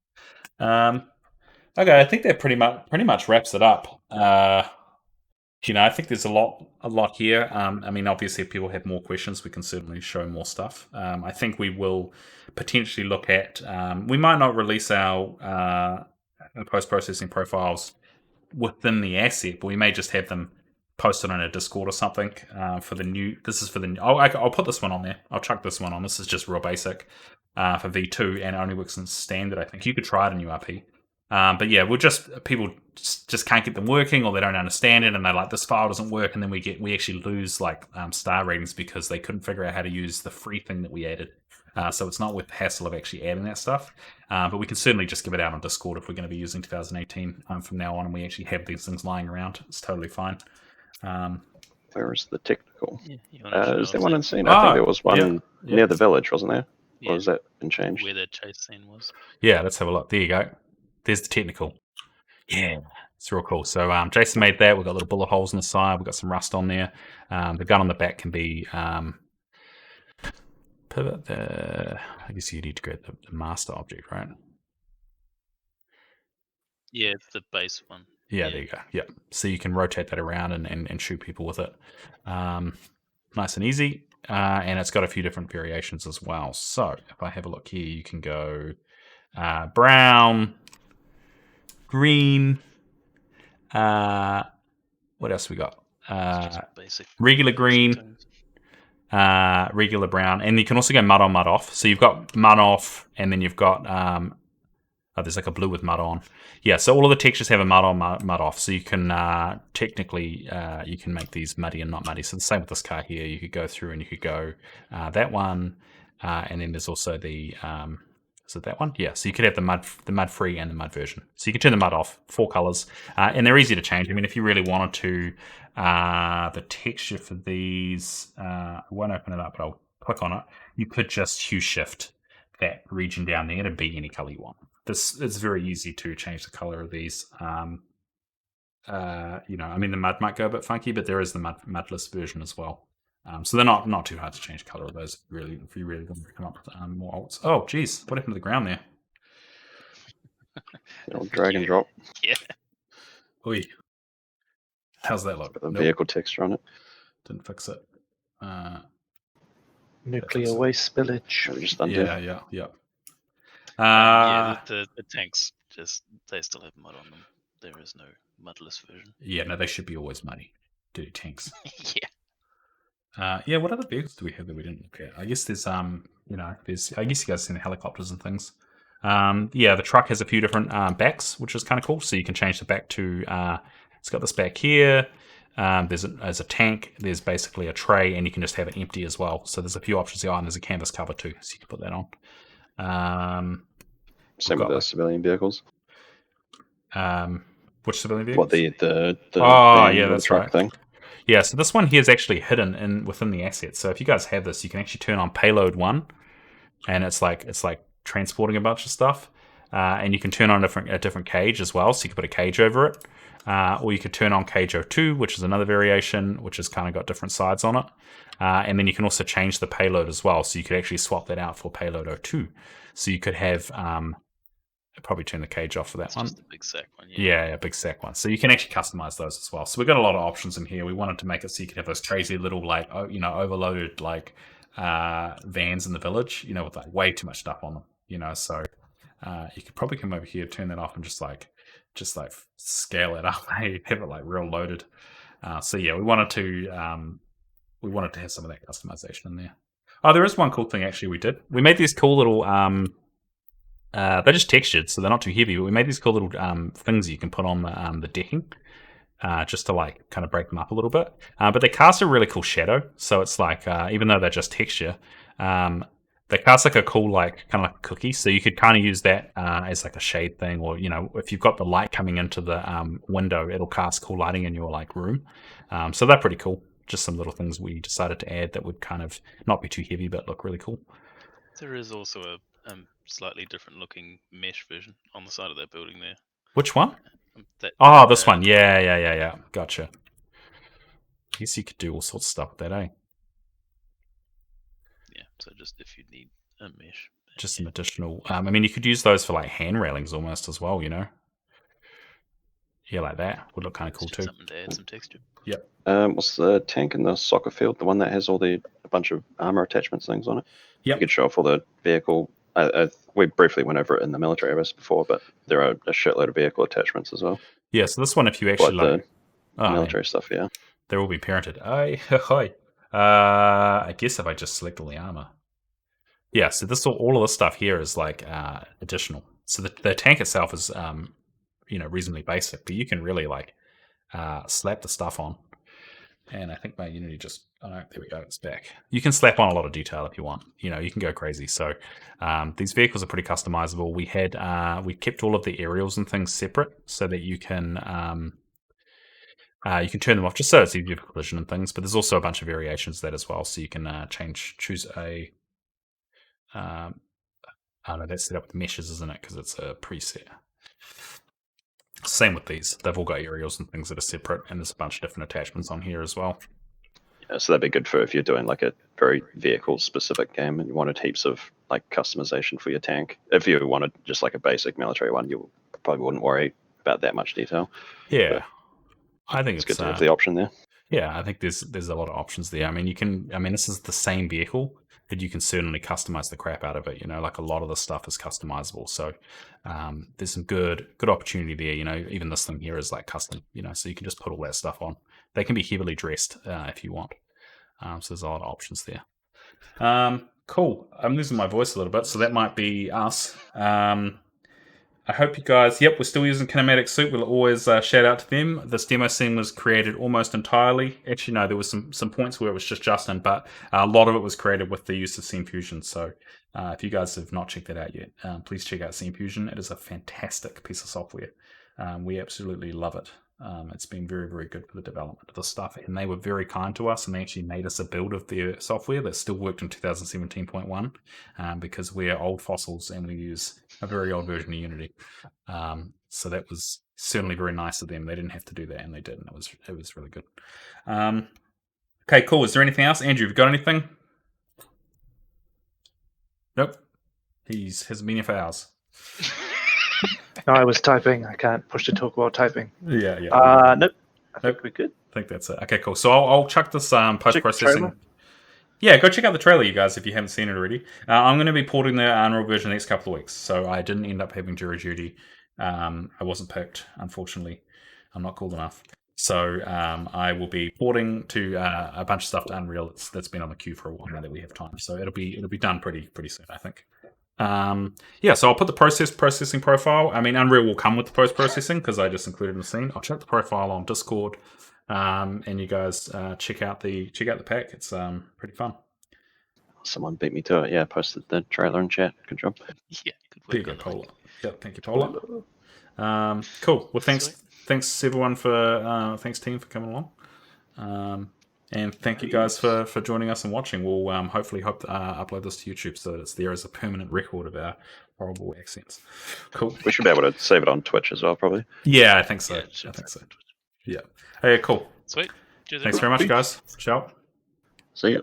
Speaker 1: Okay, I think that pretty much wraps it up. I think there's a lot here. I mean, obviously, if people have more questions, we can certainly show more stuff. I think we will potentially look at. We might not release our post-processing profiles within the asset, but we may just have them posted on a Discord or something for the new. This is for the new. I'll put this one on there. I'll chuck this one on. This is just real basic for V2 and it only works in standard. I think you could try it in URP. But yeah, people just can't get them working, or they don't understand it, and they're like, this file doesn't work, and then we actually lose like star ratings because they couldn't figure out how to use the free thing that we added. So it's not worth the hassle of actually adding that stuff. But we can certainly just give it out on Discord if we're going to be using 2018 from now on, and we actually have these things lying around. It's totally fine.
Speaker 3: Where's the technical?
Speaker 4: Yeah,
Speaker 3: is there one in scene? I think there was one near the village, wasn't there?
Speaker 4: Yeah.
Speaker 3: Or has that been changed?
Speaker 4: Where the chase scene was.
Speaker 1: Yeah, let's have a look. There you go. There's the technical. Yeah, it's real cool. So Jason made that. We've got little bullet holes on the side. We've got some rust on there. The gun on the back can be pivot. I guess you need to create the master object, right?
Speaker 4: Yeah, it's the base one.
Speaker 1: Yeah, there you go. Yeah, so you can rotate that around and shoot people with it. Nice and easy. And it's got a few different variations as well. So if I have a look here, you can go brown, green. What else we got? Regular green, regular brown, and you can also go mud on, mud off. So you've got mud off, and then you've got there's like a blue with mud on. Yeah, so all of the textures have a mud on, mud off. So you can technically you can make these muddy and not muddy. So the same with this car here. You could go through and you could go that one, and then there's also the is it that one? Yeah. So you could have the mud free and the mud version. So you can turn the mud off, 4 colors, and they're easy to change. I mean, if you really wanted to, the texture for these, I won't open it up, but I'll click on it. You could just hue shift that region down there to be any color you want. This it's very easy to change the color of these. I mean, the mud might go a bit funky, but there is the mudless version as well. So they're not too hard to change the color of those. Really, if you really want to come up with more alts. Oh, geez, what happened to the ground there?
Speaker 3: Drag and drop.
Speaker 4: Yeah.
Speaker 1: Oi. How's that look?
Speaker 3: The vehicle texture on it.
Speaker 1: Didn't fix it.
Speaker 2: Nuclear waste spillage.
Speaker 1: Yeah.
Speaker 4: The tanks they still have mud on them. There is no mudless version.
Speaker 1: Yeah, no, they should be always muddy. Dirty tanks.
Speaker 4: Yeah.
Speaker 1: What other vehicles do we have that we didn't look at? I guess there's I guess you guys have seen the helicopters and things. The truck has a few different backs, which is kind of cool. So you can change the back to it's got this back here. There's a tank. There's basically a tray, and you can just have it empty as well. So there's a few options here, and there's a canvas cover too, so you can put that on.
Speaker 3: Same with the civilian vehicles.
Speaker 1: Which civilian vehicles?
Speaker 3: What the
Speaker 1: that's
Speaker 3: truck
Speaker 1: right.
Speaker 3: thing.
Speaker 1: Yeah, so this one here is actually hidden within the assets. So if you guys have this, you can actually turn on payload 1, and it's like transporting a bunch of stuff. And you can turn on a different cage as well, so you can put a cage over it. Or you could turn on cage 02, which is another variation, which has kind of got different sides on it. And then you can also change the payload as well, so you could actually swap that out for payload 02. So you could have probably turn the cage off for that one.
Speaker 4: Just the big sack one.
Speaker 1: Yeah, big sack one. So you can actually customize those as well. So we've got a lot of options in here. We wanted to make it so you could have those crazy little overloaded vans in the village, with like way too much stuff on them. So you could probably come over here, turn that off, and just scale it up. Have it like real loaded. We wanted to have some of that customization in there. Oh, there is one cool thing actually we did. We made these cool little they're just textured, so they're not too heavy, but we made these cool little things you can put on the decking just to kind of break them up a little bit. But they cast a really cool shadow, so it's even though they're just texture, they cast a cool kind of like a cookie, so you could kind of use that as a shade thing, or if you've got the light coming into the window, it'll cast cool lighting in your room. So they're pretty cool. Just some little things we decided to add that would kind of not be too heavy but look really cool.
Speaker 4: There is also a slightly different looking mesh version on the side of that building there.
Speaker 1: Which one? This one. Yeah. Gotcha. I guess you could do all sorts of stuff with that, eh?
Speaker 4: Yeah, so just if you need a mesh.
Speaker 1: Just some additional... you could use those for hand railings almost as well, Yeah, like that. Would look kind of cool too.
Speaker 4: Something to add some texture.
Speaker 1: Yep.
Speaker 3: What's the tank in the soccer field? The one that has a bunch of armor attachments things on it?
Speaker 1: Yep.
Speaker 3: You could show off all the vehicle... we briefly went over it in the military base before, but there are a shitload of vehicle attachments as well.
Speaker 1: Yeah, so this one, if you actually
Speaker 3: military stuff, yeah,
Speaker 1: they will be parented. I guess if I just select all the armor, yeah. So all of this stuff here is additional. So the tank itself is reasonably basic, but you can really like slap the stuff on. And I think my Unity just, there we go, it's back. You can slap on a lot of detail if you want. You can go crazy. So these vehicles are pretty customizable. We kept all of the aerials and things separate so that you can turn them off just so it's easier for collision and things. But there's also a bunch of variations of that as well. So you can choose a, I don't know, that's set up with meshes, isn't it? Because it's a preset. Same with these. They've all got aerials and things that are separate, and there's a bunch of different attachments on here as well.
Speaker 3: Yeah, so that'd be good for if you're doing like a very vehicle-specific game and you wanted heaps of like customization for your tank. If you wanted just like a basic military one, you probably wouldn't worry about that much detail.
Speaker 1: Yeah,
Speaker 3: but
Speaker 1: I think
Speaker 3: it's good to have the option there.
Speaker 1: Yeah, I think there's a lot of options there. I mean, this is the same vehicle, but you can certainly customize the crap out of it. Like a lot of the stuff is customizable. So there's some good opportunity there. Even this thing here is like custom. So you can just put all that stuff on. They can be heavily dressed if you want. So there's a lot of options there. Cool. I'm losing my voice a little bit, so that might be us. I hope you guys, we're still using Kinematic Soup. We'll always shout out to them. This demo scene was created almost entirely. Actually, no, there was some points where it was just Justin, but a lot of it was created with the use of Scene Fusion. So if you guys have not checked that out yet, please check out Scene Fusion. It is a fantastic piece of software. We absolutely love it. It's been very, very good for the development of the stuff. And they were very kind to us, and they actually made us a build of their software that still worked in 2017.1 because we're old fossils and we use a very old version of Unity. So that was certainly very nice of them. They didn't have to do that, and they did, and it was really good. Okay, cool. Is there anything else? Andrew, have you got anything? Nope. He hasn't been here for hours.
Speaker 2: No, I was typing. I can't push to talk while typing.
Speaker 1: Yeah.
Speaker 2: Nope. I think we're good.
Speaker 1: I think that's it. Okay, cool. So I'll chuck this post-processing. Yeah, go check out the trailer, you guys, if you haven't seen it already. I'm going to be porting the Unreal version the next couple of weeks, so I didn't end up having jury duty. I wasn't picked, unfortunately. I'm not cool enough. So I will be porting to a bunch of stuff to Unreal that's been on the queue for a while now that we have time. So it'll be done pretty soon, I think. So I'll put the processing profile. I mean, Unreal will come with the post-processing because I just included in the scene. I'll check the profile on Discord, and you guys check out the pack. It's pretty fun.
Speaker 3: Someone beat me to it. Yeah, posted the trailer in chat. Good job.
Speaker 4: Yeah, good work.
Speaker 1: There you go, Polar. Yep, thank you, Polar. Cool. Well, thanks everyone thanks team for coming along. And thank you guys for joining us and watching. We'll hopefully upload this to YouTube so that it's there as a permanent record of our horrible accents. Cool.
Speaker 3: We should be able to save it on Twitch as well, probably.
Speaker 1: Yeah, I think so. Yeah. Hey, cool.
Speaker 4: Sweet. Cheers,
Speaker 1: Thanks very much, guys. Ciao.
Speaker 3: See ya.